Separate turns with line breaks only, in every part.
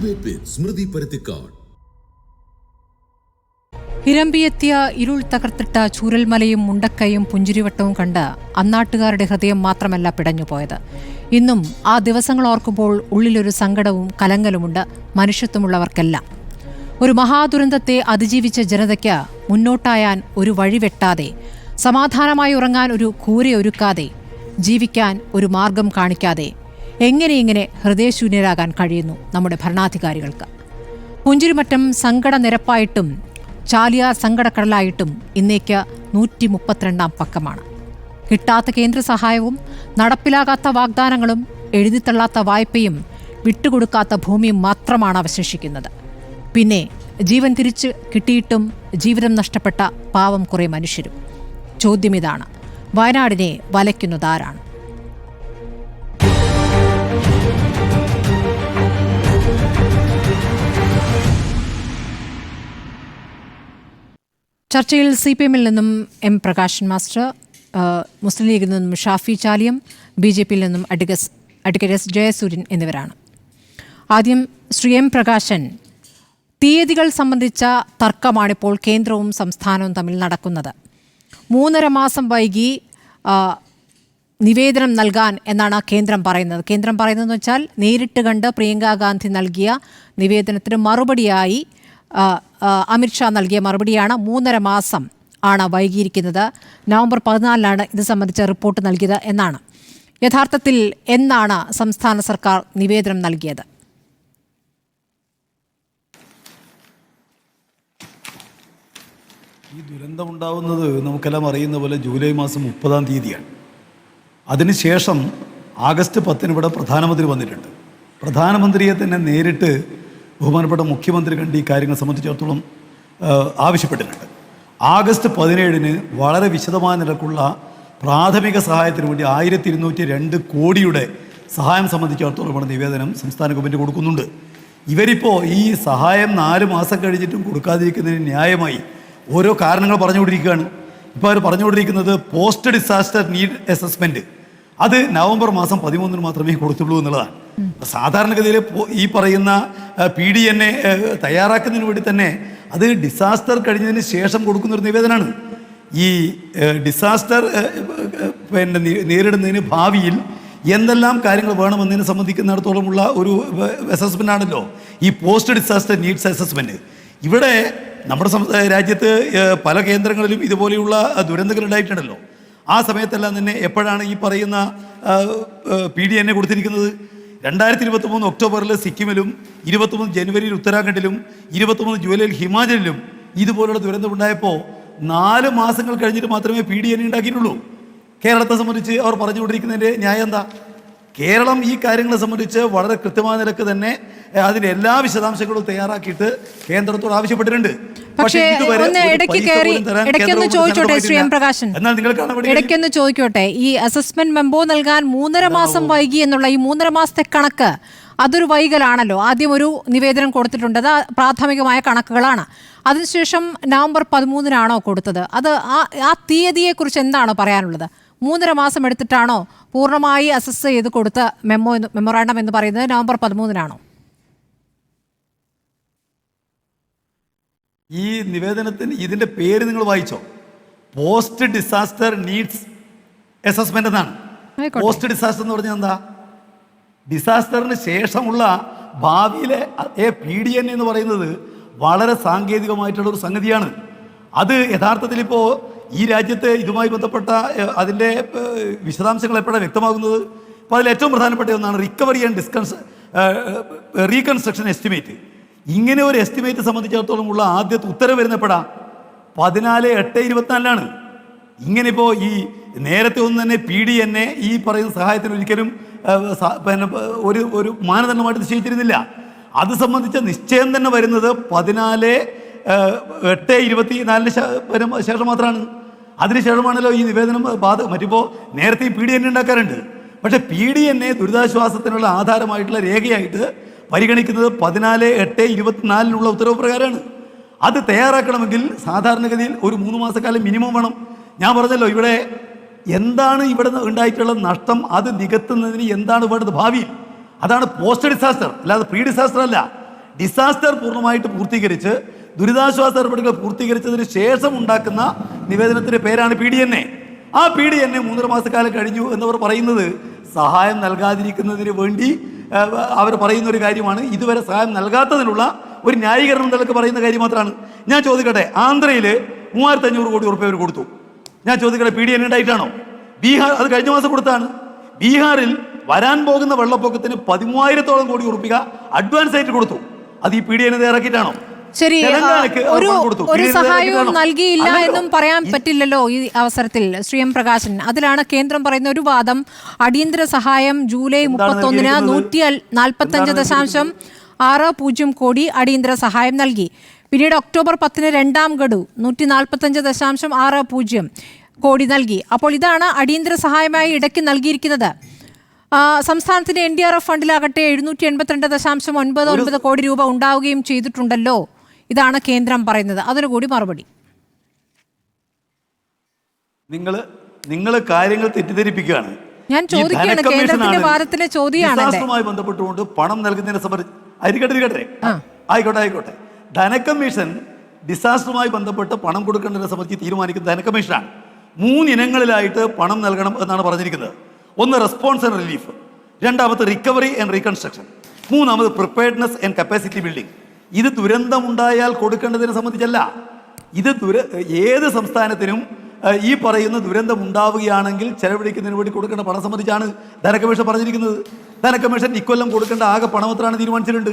Debate വിത്ത് സ്മൃതി പരുത്തിക്കാട്.
ഇരമ്പിയെത്തിയ ഇരുൾ തകർത്തിട്ട ചൂരൽമലയും മുണ്ടക്കയും പുഞ്ചിരിവട്ടവും കണ്ട് അന്നാട്ടുകാരുടെ ഹൃദയം മാത്രമല്ല പിടഞ്ഞുപോയത്. ഇന്നും ആ ദിവസങ്ങൾ ഓർക്കുമ്പോൾ ഉള്ളിലൊരു സങ്കടവും കലങ്കലുമുണ്ട് മനുഷ്യത്വമുള്ളവർക്കെല്ലാം. ഒരു മഹാദുരന്തത്തെ അതിജീവിച്ച ജനതയ്ക്ക് മുന്നോട്ടായാൻ ഒരു വഴി വെട്ടാതെ, സമാധാനമായി ഉറങ്ങാൻ ഒരു കൂരയൊരുക്കാതെ, ജീവിക്കാൻ ഒരു മാർഗം കാണിക്കാതെ എങ്ങനെ ഹൃദയശൂന്യരാകാൻ കഴിയുന്നു നമ്മുടെ ഭരണാധികാരികൾക്ക്? പുഞ്ചിരിമറ്റം സങ്കട നിരപ്പായിട്ടും ചാലിയാർ സങ്കടക്കടലായിട്ടും ഇന്നേക്ക് 132 പക്കമാണ്. കിട്ടാത്ത കേന്ദ്ര സഹായവും നടപ്പിലാകാത്ത വാഗ്ദാനങ്ങളും എഴുതിത്തള്ളാത്ത വായ്പയും വിട്ടുകൊടുക്കാത്ത ഭൂമിയും മാത്രമാണ് അവശേഷിക്കുന്നത്. പിന്നെ ജീവൻ തിരിച്ചു കിട്ടിയിട്ടും ജീവിതം നഷ്ടപ്പെട്ട പാവം കുറേ മനുഷ്യരും. ചോദ്യമിതാണ്, വയനാടിനെ വലയ്ക്കുന്നതാരാണ്? ചർച്ചയിൽ CPM-ൽ നിന്നും M. പ്രകാശൻ മാസ്റ്റർ, മുസ്ലിം ലീഗിൽ നിന്നും ഷാഫി ചാലിയം, BJP-യിൽ നിന്നും അഡ്വക്കേറ്റ് S. ജയസൂര്യൻ എന്നിവരാണ്. ആദ്യം ശ്രീ M. പ്രകാശൻ, തീയതികൾ സംബന്ധിച്ച തർക്കമാണിപ്പോൾ കേന്ദ്രവും സംസ്ഥാനവും തമ്മിൽ നടക്കുന്നത്. 3.5 മാസം വൈകി നിവേദനം നൽകാൻ എന്നാണ് കേന്ദ്രം പറയുന്നത്. കേന്ദ്രം പറയുന്നതെന്ന് വെച്ചാൽ നേരിട്ട് കണ്ട് പ്രിയങ്ക ഗാന്ധി നൽകിയ നിവേദനത്തിന് മറുപടിയായി അമിത്ഷാ നൽകിയ മറുപടിയാണ്. 3.5 മാസം ആണ് വൈകിയിരിക്കുന്നത്. നവംബർ 14 ഇത് സംബന്ധിച്ച റിപ്പോർട്ട് നൽകിയത് എന്നാണ്. യഥാർത്ഥത്തിൽ എന്നാണ് സംസ്ഥാന സർക്കാർ നിവേദനം നൽകിയത്?
ഈ ദുരന്തമുണ്ടാവുന്നത് നമുക്കെല്ലാം അറിയുന്ന പോലെ ജൂലൈ മാസം 30-ാം തീയതിയാണ്. അതിനുശേഷം ആഗസ്റ്റ് 10-ന് ഇവിടെ പ്രധാനമന്ത്രി വന്നിട്ടുണ്ട്. പ്രധാനമന്ത്രിയെ തന്നെ നേരിട്ട് ബഹുമാനപ്പെട്ട മുഖ്യമന്ത്രി കണ്ട് ഈ കാര്യങ്ങൾ സംബന്ധിച്ചിടത്തോളം ആവശ്യപ്പെട്ടിട്ടുണ്ട്. ആഗസ്റ്റ് 17-ന് വളരെ വിശദമായ നിലക്കുള്ള പ്രാഥമിക സഹായത്തിന് വേണ്ടി 1202 കോടിയുടെ സഹായം സംബന്ധിച്ചിടത്തോളം ഇവിടെ നിവേദനം സംസ്ഥാന ഗവൺമെൻറ് കൊടുക്കുന്നുണ്ട്. ഇവരിപ്പോൾ ഈ സഹായം 4 മാസം കഴിഞ്ഞിട്ടും കൊടുക്കാതിരിക്കുന്നതിന് ന്യായമായി ഓരോ കാരണങ്ങൾ പറഞ്ഞുകൊണ്ടിരിക്കുകയാണ്. ഇപ്പോൾ അവർ പറഞ്ഞുകൊണ്ടിരിക്കുന്നത് പോസ്റ്റ് ഡിസാസ്റ്റർ നീഡ് അസസ്മെൻറ്റ് അത് നവംബർ മാസം 13-ന് മാത്രമേ കൊടുത്തുള്ളൂ എന്നുള്ളതാണ്. സാധാരണഗതിയിൽ ഈ പറയുന്ന PDNA തയ്യാറാക്കുന്നതിന് വേണ്ടി തന്നെ അത് ഡിസാസ്റ്റർ കഴിഞ്ഞതിന് ശേഷം കൊടുക്കുന്നൊരു നിവേദനമാണ്. ഈ ഡിസാസ്റ്റർ നേരിടുന്നതിന് ഭാവിയിൽ എന്തെല്ലാം കാര്യങ്ങൾ വേണമെന്നതിനെ സംബന്ധിക്കുന്നിടത്തോളമുള്ള ഒരു അസസ്മെൻ്റ് ആണല്ലോ ഈ പോസ്റ്റ് ഡിസാസ്റ്റർ നീഡ്സ് അസസ്മെൻറ്റ്. ഇവിടെ നമ്മുടെ രാജ്യത്ത് പല കേന്ദ്രങ്ങളിലും ഇതുപോലെയുള്ള ദുരന്തങ്ങൾ ഉണ്ടായിട്ടുണ്ടല്ലോ. ആ സമയത്തെല്ലാം തന്നെ എപ്പോഴാണ് ഈ പറയുന്ന PDNA കൊടുത്തിരിക്കുന്നത്? 2023 ഒക്ടോബറിൽ സിക്കിമിലും 23 ജനുവരിയിൽ ഉത്തരാഖണ്ഡിലും 23 ജൂലൈയിൽ ഹിമാചലിലും ഇതുപോലുള്ള ദുരന്തമുണ്ടായപ്പോൾ 4 മാസങ്ങൾ കഴിഞ്ഞിട്ട് മാത്രമേ PDNA ഉണ്ടാക്കിയിട്ടുള്ളൂ. കേരളത്തെ സംബന്ധിച്ച് അവർ പറഞ്ഞുകൊണ്ടിരിക്കുന്നതിൻ്റെ ന്യായം എന്താ? കേരളം ഈ കാര്യങ്ങളെ സംബന്ധിച്ച് വളരെ കൃത്യമായ നിലക്ക് തന്നെ അതിൻ്റെ എല്ലാ വിശദാംശങ്ങളും തയ്യാറാക്കിയിട്ട് കേന്ദ്രത്തോട് ആവശ്യപ്പെട്ടിട്ടുണ്ട്.
ഇടയ്ക്കൊന്ന് ചോദിച്ചോട്ടെ, ഈ അസസ്മെന്റ് മെമ്പോ നൽകാൻ 3.5 മാസം വൈകി എന്നുള്ള ഈ 3.5 മാസത്തെ കണക്ക് അതൊരു വൈകലാണല്ലോ. ആദ്യം ഒരു നിവേദനം കൊടുത്തിട്ടുണ്ട്, അത് പ്രാഥമികമായ കണക്കുകളാണ്. അതിനുശേഷം നവംബർ 13-നാണോ കൊടുത്തത്? അത് ആ തീയതിയെക്കുറിച്ച് എന്താണോ പറയാനുള്ളത്? 3.5 മാസം എടുത്തിട്ടാണോ പൂർണ്ണമായി അസസ് ചെയ്ത് കൊടുത്ത മെമ്മോറാണ്ടം എന്ന് പറയുന്നത് നവംബർ 13-നാണോ?
ഈ നിവേദനത്തിന് ഇതിൻ്റെ പേര് നിങ്ങൾ വായിച്ചോ? പോസ്റ്റ് ഡിസാസ്റ്റർ നീഡ്സ് അസസ്മെന്റ് എന്നാണ്. പോസ്റ്റ് ഡിസാസ്റ്റർ എന്ന് പറഞ്ഞാൽ എന്താ? ഡിസാസ്റ്ററിന് ശേഷമുള്ള ഭാവിയിലെ PDNA എന്ന് പറയുന്നത് വളരെ സാങ്കേതികമായിട്ടുള്ള ഒരു സംഗതിയാണ്. അത് യഥാർത്ഥത്തിൽ ഇപ്പോൾ ഈ രാജ്യത്ത് ഇതുമായി ബന്ധപ്പെട്ട അതിൻ്റെ വിശദാംശങ്ങൾ എപ്പോഴാണ് വ്യക്തമാകുന്നത്? അപ്പോൾ അതിൽ ഏറ്റവും പ്രധാനപ്പെട്ട ഒന്നാണ് റിക്കവറി ആൻഡ് റീകൺസ്ട്രക്ഷൻ എസ്റ്റിമേറ്റ്. ഇങ്ങനെ ഒരു എസ്റ്റിമേറ്റ് സംബന്ധിച്ചിടത്തോളം ഉള്ള ആദ്യത്തെ ഉത്തരവ് വരുന്നപ്പോഴാ 14/8/24 ഇങ്ങനെ ഇപ്പോൾ ഈ നേരത്തെ ഒന്നും തന്നെ PDNA ഈ പറയുന്ന സഹായത്തിന് ഒരിക്കലും ഒരു മാനദണ്ഡമായിട്ട് നിശ്ചയിച്ചിരുന്നില്ല. അത് സംബന്ധിച്ച നിശ്ചയം തന്നെ വരുന്നത് 14/8/24 ശേഷം മാത്രമാണ്. അതിനുശേഷമാണല്ലോ ഈ നിവേദനം മറ്റിപ്പോൾ നേരത്തെ ഈ PDNA ഉണ്ടാക്കാറുണ്ട്. പക്ഷേ PDNA ദുരിതാശ്വാസത്തിനുള്ള ആധാരമായിട്ടുള്ള രേഖയായിട്ട് പരിഗണിക്കുന്നത് 14/8/24 ഉത്തരവ് പ്രകാരമാണ്. അത് തയ്യാറാക്കണമെങ്കിൽ സാധാരണഗതിയിൽ ഒരു 3 മാസക്കാലം മിനിമം വേണം. ഞാൻ പറഞ്ഞല്ലോ, ഇവിടെ എന്താണ് ഇവിടെ ഉണ്ടായിട്ടുള്ള നഷ്ടം അത് നികത്തുന്നതിന് എന്താണ് വേണ്ടത് ഭാവിയിൽ? അതാണ് പോസ്റ്റ് ഡിസാസ്റ്റർ, അല്ലാതെ പ്രീ ഡിസാസ്റ്റർ അല്ല. ഡിസാസ്റ്റർ പൂർണ്ണമായിട്ട് പൂർത്തീകരിച്ച് ദുരിതാശ്വാസ നടപടികൾ പൂർത്തീകരിച്ചതിന് ശേഷം ഉണ്ടാക്കുന്ന നിവേദനത്തിന്റെ പേരാണ് PDNA. ആ PDNA 3.5 മാസക്കാലം കഴിഞ്ഞു എന്നവർ പറയുന്നത് സഹായം നൽകാതിരിക്കുന്നതിന് വേണ്ടി അവർ പറയുന്ന ഒരു കാര്യമാണ്. ഇതുവരെ സഹായം നൽകാത്തതിനുള്ള ഒരു ന്യായീകരണം എന്നൊക്കെ പറയുന്ന കാര്യം മാത്രമാണ്. ഞാൻ ചോദിക്കട്ടെ, ആന്ധ്രയിൽ 3500 കോടി രൂപ അവർ കൊടുത്തു. ഞാൻ ചോദിക്കട്ടെ, PDNA ഉണ്ടായിട്ടാണോ? ബീഹാർ അത് കഴിഞ്ഞ മാസം കൊടുത്താണ്. ബീഹാറിൽ വരാൻ പോകുന്ന വെള്ളപ്പൊക്കത്തിന് 13,000 കോടി രൂപ അഡ്വാൻസ് ആയിട്ട് കൊടുത്തു. അത് ഈ PDNA തയ്യാറാക്കിയിട്ടാണോ?
ശരി, ഒരു സഹായവും നൽകിയില്ല എന്നും പറയാൻ പറ്റില്ലല്ലോ ഈ അവസരത്തിൽ. ശ്രീ എം പ്രകാശൻ, അതിലാണ് കേന്ദ്രം പറയുന്ന ഒരു വാദം. അടിയന്തര സഹായം ജൂലൈ 31-ന് 145.60 കോടി അടിയന്തര സഹായം നൽകി. പിന്നീട് ഒക്ടോബർ 10-ന് രണ്ടാം ഗഡു 145.60 കോടി നൽകി. അപ്പോൾ ഇതാണ് അടിയന്തര സഹായമായി ഇടയ്ക്ക് നൽകിയിരിക്കുന്നത്. സംസ്ഥാനത്തിന്റെ NDRF ഫണ്ടിലാകട്ടെ 782.99 കോടി രൂപ ഉണ്ടാവുകയും ചെയ്തിട്ടുണ്ടല്ലോ. ഇതാണ് കേന്ദ്രം പറയുന്നത്. അതിനു കൂടി മറുപടി.
നിങ്ങൾ കാര്യങ്ങൾ തെറ്റിദ്ധരിപ്പിക്കുകയാണ്.
ഞാൻ ചോദിക്കുകയാണ്, കേന്ദ്രത്തിന്റെ വാദത്തിലെ ചോദ്യമാണ്
ബന്ധപ്പെട്ടുകൊണ്ട് പണം നൽകുന്നതിനെ സംബന്ധിച്ച് ആയിക്കോട്ടെ. ധനകമ്മീഷൻ ഡിസാസ്റ്ററുമായി ബന്ധപ്പെട്ട് പണം കൊടുക്കേണ്ടതിനെ സംബന്ധിച്ച് തീരുമാനിക്കുന്ന ധനകമ്മീഷനാണ്. 3 ഇനങ്ങളിലായിട്ട് പണം നൽകണം എന്നാണ് പറഞ്ഞിരിക്കുന്നത്. ഒന്ന് റെസ്പോൺസ് ആൻഡ് റിലീഫ്, രണ്ടാമത് റിക്കവറി ആൻഡ് റീകൺസ്ട്രക്ഷൻ, മൂന്നാമത് പ്രിപ്പയർഡ്നെസ് ആൻഡ് കപ്പാസിറ്റി ബിൽഡിംഗ്. ഇത് ദുരന്തമുണ്ടായാൽ കൊടുക്കേണ്ടതിനെ സംബന്ധിച്ചല്ല. ഇത് ഏത് സംസ്ഥാനത്തിനും ഈ പറയുന്ന ദുരന്തം ഉണ്ടാവുകയാണെങ്കിൽ ചെലവഴിക്കുന്നതിന് വേണ്ടി കൊടുക്കേണ്ട പണം സംബന്ധിച്ചാണ് ധനകമ്മീഷൻ പറഞ്ഞിരിക്കുന്നത്. ധനകമ്മീഷൻ ഇക്കൊല്ലം കൊടുക്കേണ്ട ആകെ പണം എത്രയാണ് തീരുമാനിച്ചിട്ടുണ്ട്.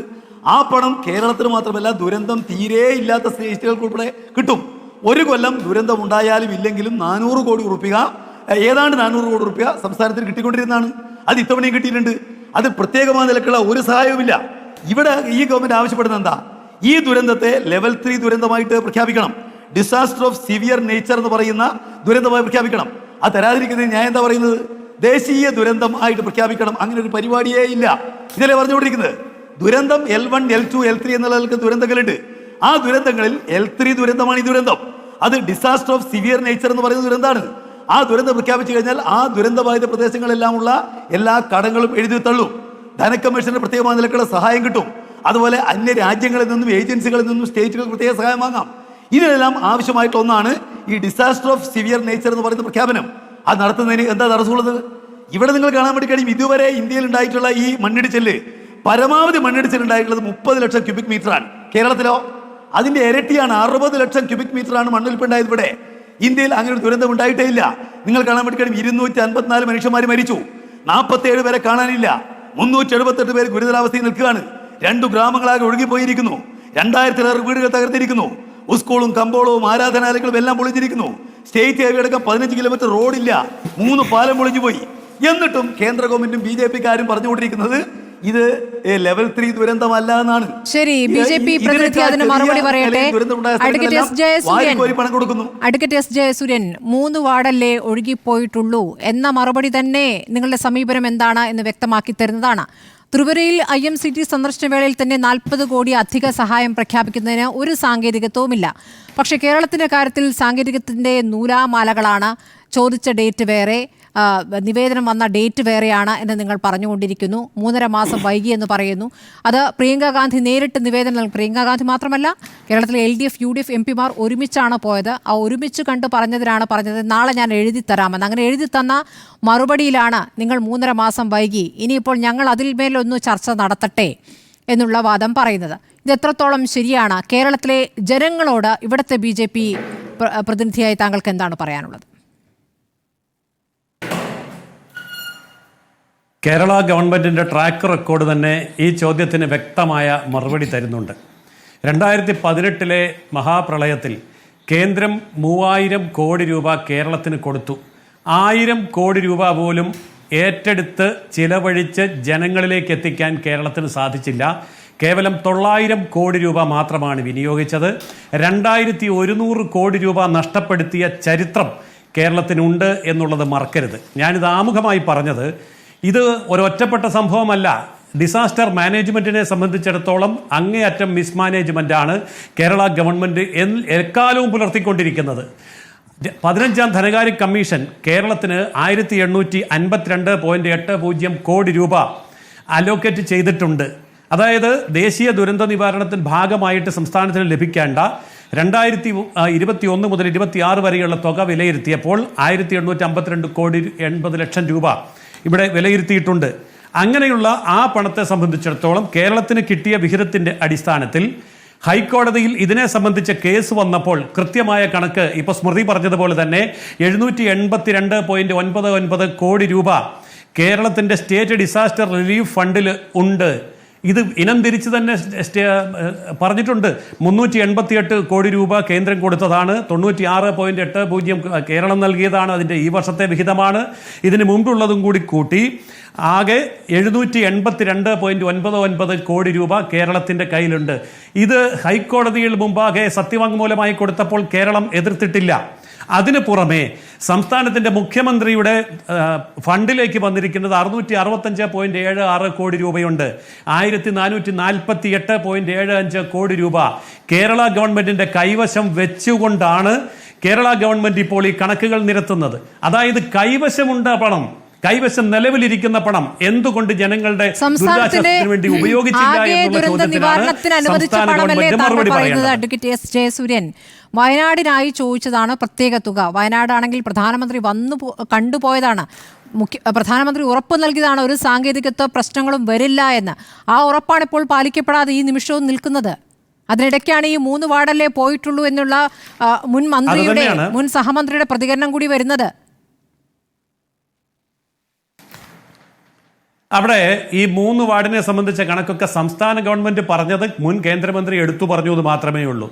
ആ പണം കേരളത്തിന് മാത്രമല്ല ദുരന്തം തീരെ ഇല്ലാത്ത സ്റ്റേറ്റുകൾക്ക് ഉൾപ്പെടെ കിട്ടും. ഒരു കൊല്ലം ദുരന്തം ഉണ്ടായാലും ഇല്ലെങ്കിലും 400 കോടി രൂപ, ഏതാണ്ട് 400 കോടി രൂപ സംസ്ഥാനത്തിന് കിട്ടിക്കൊണ്ടിരുന്നതാണ്. അത് ഇത്തവണയും കിട്ടിയിട്ടുണ്ട്. അത് പ്രത്യേകമായ നിലക്കുള്ള ഒരു സഹായവുമില്ല. ഇവിടെ ഈ ഗവൺമെന്റ് ആവശ്യപ്പെടുന്നത് എന്താ? ഈ ദുരന്തത്തെ ലെവൽ 3 ദുരന്തമായിട്ട് പ്രഖ്യാപിക്കണം. ഡിസാസ്റ്റർ ഓഫ് സിവിയർ നേച്ചർ എന്ന് പറയുന്ന ദുരന്തമായി പ്രഖ്യാപിക്കണം. അത് തരാതിരിക്കുന്നത് ഞാൻ എന്താ പറയുന്നത്? ദേശീയ ദുരന്തം ആയിട്ട് പ്രഖ്യാപിക്കണം. അങ്ങനെ ഒരു പരിപാടിയേ ഇല്ല. ഇതല്ലേ പറഞ്ഞുകൊണ്ടിരിക്കുന്നത്? ദുരന്തം L1, L2, L3 എന്നുള്ള ദുരന്തങ്ങളുണ്ട്. ആ ദുരന്തങ്ങളിൽ L3 ദുരന്തമാണ് ഈ ദുരന്തം. അത് ഡിസാസ്റ്റർ ഓഫ് സിവിയർ നേച്ചർ എന്ന് പറയുന്ന ദുരന്തമാണ്. ആ ദുരന്തം പ്രഖ്യാപിച്ചു കഴിഞ്ഞാൽ ആ ദുരന്തബാധിത പ്രദേശങ്ങളെല്ലാമുള്ള എല്ലാ കടങ്ങളും എഴുതി തള്ളും. ധനകമ്മീഷന് പ്രത്യേകമായ നിലക്കുള്ള സഹായം കിട്ടും. അതുപോലെ അന്യ രാജ്യങ്ങളിൽ നിന്നും ഏജൻസികളിൽ നിന്നും സ്റ്റേറ്റുകൾക്ക് പ്രത്യേക സഹായം വാങ്ങാം. ഇതിനെല്ലാം ആവശ്യമായിട്ടുള്ള ഒന്നാണ് ഈ ഡിസാസ്റ്റർ ഓഫ് സിവിയർ നേച്ചർ എന്ന് പറയുന്ന പ്രഖ്യാപനം. അത് നടത്തുന്നതിന് എന്താ തടസ്സമുള്ളത്? ഇവിടെ നിങ്ങൾ കാണാൻ വേണ്ടി കഴിയും. ഇതുവരെ ഇന്ത്യയിൽ ഉണ്ടായിട്ടുള്ള ഈ മണ്ണിടിച്ചില് പരമാവധി മണ്ണിടിച്ചിൽ ഉണ്ടായിട്ടുള്ളത് 30 ലക്ഷം ക്യൂബിക് മീറ്ററാണ്. കേരളത്തിലോ അതിന്റെ ഇരട്ടിയാണ്, 60 ലക്ഷം ക്യൂബിക് മീറ്ററാണ് മണ്ണൊലിപ്പുണ്ടായത്. ഇവിടെ ഇന്ത്യയിൽ അങ്ങനെ ഒരു ദുരന്തം ഉണ്ടായിട്ടേ ഇല്ല. നിങ്ങൾ കാണാൻ വേണ്ടി കഴിയും 254 മനുഷ്യന്മാർ മരിച്ചു, 47 പേരെ കാണാനില്ല, 378 പേര് ഗുരുതരാവസ്ഥയിൽ നിൽക്കുകയാണ്. 2 ഗ്രാമങ്ങളാകെ ഒഴുകിപ്പോയിരിക്കുന്നു. 2000-ലേറെ വീടുകൾ തകർത്തിരിക്കുന്നു. സ്കൂളും കമ്പോളവും ആരാധനാലയങ്ങളും എല്ലാം പൊളിഞ്ഞിരിക്കുന്നു. സ്റ്റേറ്റ് ഹൈവേ അടക്കം 15 കിലോമീറ്റർ റോഡില്ല, 3 പാലം പൊളിഞ്ഞു പോയി. എന്നിട്ടും കേന്ദ്ര ഗവൺമെന്റും BJP-ക്കാരും പറഞ്ഞുകൊണ്ടിരിക്കുന്നത് ഇത് ലെവൽ 3 ദുരന്തമല്ല എന്നാണ്.
ശരി, BJP പ്രതിനിധി അതിന് മറുപടി പറയട്ടെ. അഡ്വക്കേറ്റ് എസ് ജയസൂര്യൻ, 3 വാർഡല്ലേ ഒഴുകിപ്പോയിട്ടുള്ളൂ എന്ന മറുപടി തന്നെ നിങ്ങളുടെ സമീപനം എന്താണ് എന്ന് വ്യക്തമാക്കി തരുന്നതാണ്. ത്രിപുരയിൽ IMCT സന്ദർശന വേളയിൽ തന്നെ 40 കോടി അധിക സഹായം പ്രഖ്യാപിക്കുന്നതിന് ഒരു സാങ്കേതികത്വവുമില്ല. പക്ഷേ കേരളത്തിന്റെ കാര്യത്തിൽ സാങ്കേതികത്തിന്റെ നൂലാമാലകളാണ്. ചോദിച്ച ഡേറ്റ് വേറെ, നിവേദനം വന്ന ഡേറ്റ് വേറെയാണ് എന്ന് നിങ്ങൾ പറഞ്ഞുകൊണ്ടിരിക്കുന്നു. 3.5 മാസം വൈകി എന്ന് പറയുന്നു. അത് പ്രിയങ്ക ഗാന്ധി നേരിട്ട് നിവേദനം നൽകി. പ്രിയങ്ക ഗാന്ധി മാത്രമല്ല, കേരളത്തിലെ LDF UDF MPമാർ ഒരുമിച്ചാണ് പോയത്. ആ ഒരുമിച്ച് കണ്ട് പറഞ്ഞതിനാണ് പറഞ്ഞത് നാളെ ഞാൻ എഴുതി തരാമെന്ന്. അങ്ങനെ എഴുതി തന്ന മറുപടിയിലാണ് നിങ്ങൾ 3.5 മാസം വൈകി, ഇനിയിപ്പോൾ ഞങ്ങൾ അതിൽ മേലൊന്ന് ചർച്ച നടത്തട്ടെ എന്നുള്ള വാദം പറയുന്നത്. ഇത് എത്രത്തോളം ശരിയാണ്? കേരളത്തിലെ ജനങ്ങളോട് ഇവിടുത്തെ BJP പ്രതിനിധിയായി താങ്കൾക്ക് എന്താണ് പറയാനുള്ളത്?
കേരള ഗവൺമെൻറ്റിൻ്റെ ട്രാക്ക് റെക്കോർഡ് തന്നെ ഈ ചോദ്യത്തിന് വ്യക്തമായ മറുപടി തരുന്നുണ്ട്. 2018 മഹാപ്രളയത്തിൽ കേന്ദ്രം 3000 കോടി രൂപ കേരളത്തിന് കൊടുത്തു. 1000 കോടി രൂപ പോലും ഏറ്റെടുത്ത് ചിലവഴിച്ച് ജനങ്ങളിലേക്ക് എത്തിക്കാൻ കേരളത്തിന് സാധിച്ചില്ല. കേവലം 900 കോടി രൂപ മാത്രമാണ് വിനിയോഗിച്ചത്. 2100 കോടി രൂപ നഷ്ടപ്പെടുത്തിയ ചരിത്രം കേരളത്തിനുണ്ട് എന്നുള്ളത് മറക്കരുത്. ഞാനിത് ആമുഖമായി പറഞ്ഞത് ഇത് ഒരൊറ്റപ്പെട്ട സംഭവമല്ല. ഡിസാസ്റ്റർ മാനേജ്മെൻറ്റിനെ സംബന്ധിച്ചിടത്തോളം അങ്ങേയറ്റം മിസ്മാനേജ്മെൻറ്റാണ് കേരള ഗവൺമെൻറ് എക്കാലവും പുലർത്തിക്കൊണ്ടിരിക്കുന്നത്. 15ാം ധനകാര്യ കമ്മീഷൻ കേരളത്തിന് 1852.80 കോടി രൂപ അലോക്കേറ്റ് ചെയ്തിട്ടുണ്ട്. അതായത് ദേശീയ ദുരന്ത നിവാരണത്തിന് ഭാഗമായിട്ട് സംസ്ഥാനത്തിന് ലഭിക്കേണ്ട 2021 മുതൽ 26 വരെയുള്ള തുക വിലയിരുത്തിയപ്പോൾ 1852 കോടി 80 ലക്ഷം രൂപ ഇവിടെ വിലയിരുത്തിയിട്ടുണ്ട്. അങ്ങനെയുള്ള ആ പണത്തെ സംബന്ധിച്ചിടത്തോളം കേരളത്തിന് കിട്ടിയ വിഹിതത്തിന്റെ അടിസ്ഥാനത്തിൽ ഹൈക്കോടതിയിൽ ഇതിനെ സംബന്ധിച്ച കേസ് വന്നപ്പോൾ കൃത്യമായ കണക്ക് ഇപ്പോൾ സ്മൃതി പറഞ്ഞതുപോലെ തന്നെ 782.99 കോടി രൂപ കേരളത്തിന്റെ സ്റ്റേറ്റ് ഡിസാസ്റ്റർ റിലീഫ് ഫണ്ടിൽ ഉണ്ട്. ഇത് ഇനം തിരിച്ച് തന്നെ പറഞ്ഞിട്ടുണ്ട്. 388 കോടി രൂപ കേന്ദ്രം കൊടുത്തതാണ്, 96.80 കേരളം നൽകിയതാണ്, അതിൻ്റെ ഈ വർഷത്തെ വിഹിതമാണ്. ഇതിന് മുമ്പുള്ളതും കൂടി കൂട്ടി ആകെ 782.99 കോടി രൂപ കേരളത്തിൻ്റെ കയ്യിലുണ്ട്. ഇത് ഹൈക്കോടതിയിൽ മുമ്പാകെ സത്യവാങ്മൂലമായി കൊടുത്തപ്പോൾ കേരളം എതിർത്തിട്ടില്ല. അതിന് പുറമെ സംസ്ഥാനത്തിൻ്റെ മുഖ്യമന്ത്രിയുടെ ഫണ്ടിലേക്ക് വന്നിരിക്കുന്നത് 665.76 കോടി രൂപയുണ്ട്. 1448.75 കോടി രൂപ കേരള ഗവൺമെന്റിന്റെ കൈവശം വെച്ചുകൊണ്ടാണ് കേരള ഗവൺമെന്റ് ഇപ്പോൾ ഈ കണക്കുകൾ നിരത്തുന്നത്. അതായത് കൈവശമുണ്ട് പണം, കൈവശം നിലവിലിരിക്കുന്ന പണം എന്തുകൊണ്ട് ജനങ്ങളുടെ ദുരിതാശ്വാസത്തിന് വേണ്ടി ഉപയോഗിച്ചില്ല എന്നുള്ള ചോദ്യത്തിനാണ് സംസ്ഥാന ഗവൺമെന്റ് മറുപടി പറയുന്നത്.
അഡ്വക്കേറ്റ് എസ് ജയസൂര്യൻ വയനാടിനായി ചോദിച്ചതാണ് പ്രത്യേക തുക. വയനാടാണെങ്കിൽ പ്രധാനമന്ത്രി കണ്ടുപോയതാണ്. പ്രധാനമന്ത്രി ഉറപ്പ് നൽകിയതാണ് ഒരു സാങ്കേതികത്വ പ്രശ്നങ്ങളും വരില്ല എന്ന്. ആ ഉറപ്പാണ് ഇപ്പോൾ പാലിക്കപ്പെടാതെ ഈ നിമിഷവും നിൽക്കുന്നത്. അതിനിടയ്ക്കാണ് ഈ 3 വാർഡല്ലേ പോയിട്ടുള്ളൂ എന്നുള്ള മുൻ സഹമന്ത്രിയുടെ പ്രതികരണം കൂടി വരുന്നത്.
അവിടെ ഈ 3 വാർഡിനെ സംബന്ധിച്ച കണക്കൊക്കെ സംസ്ഥാന ഗവൺമെന്റ് പറഞ്ഞത് മുൻ കേന്ദ്രമന്ത്രി എടുത്തു പറഞ്ഞു എന്ന് മാത്രമേ ഉള്ളൂ.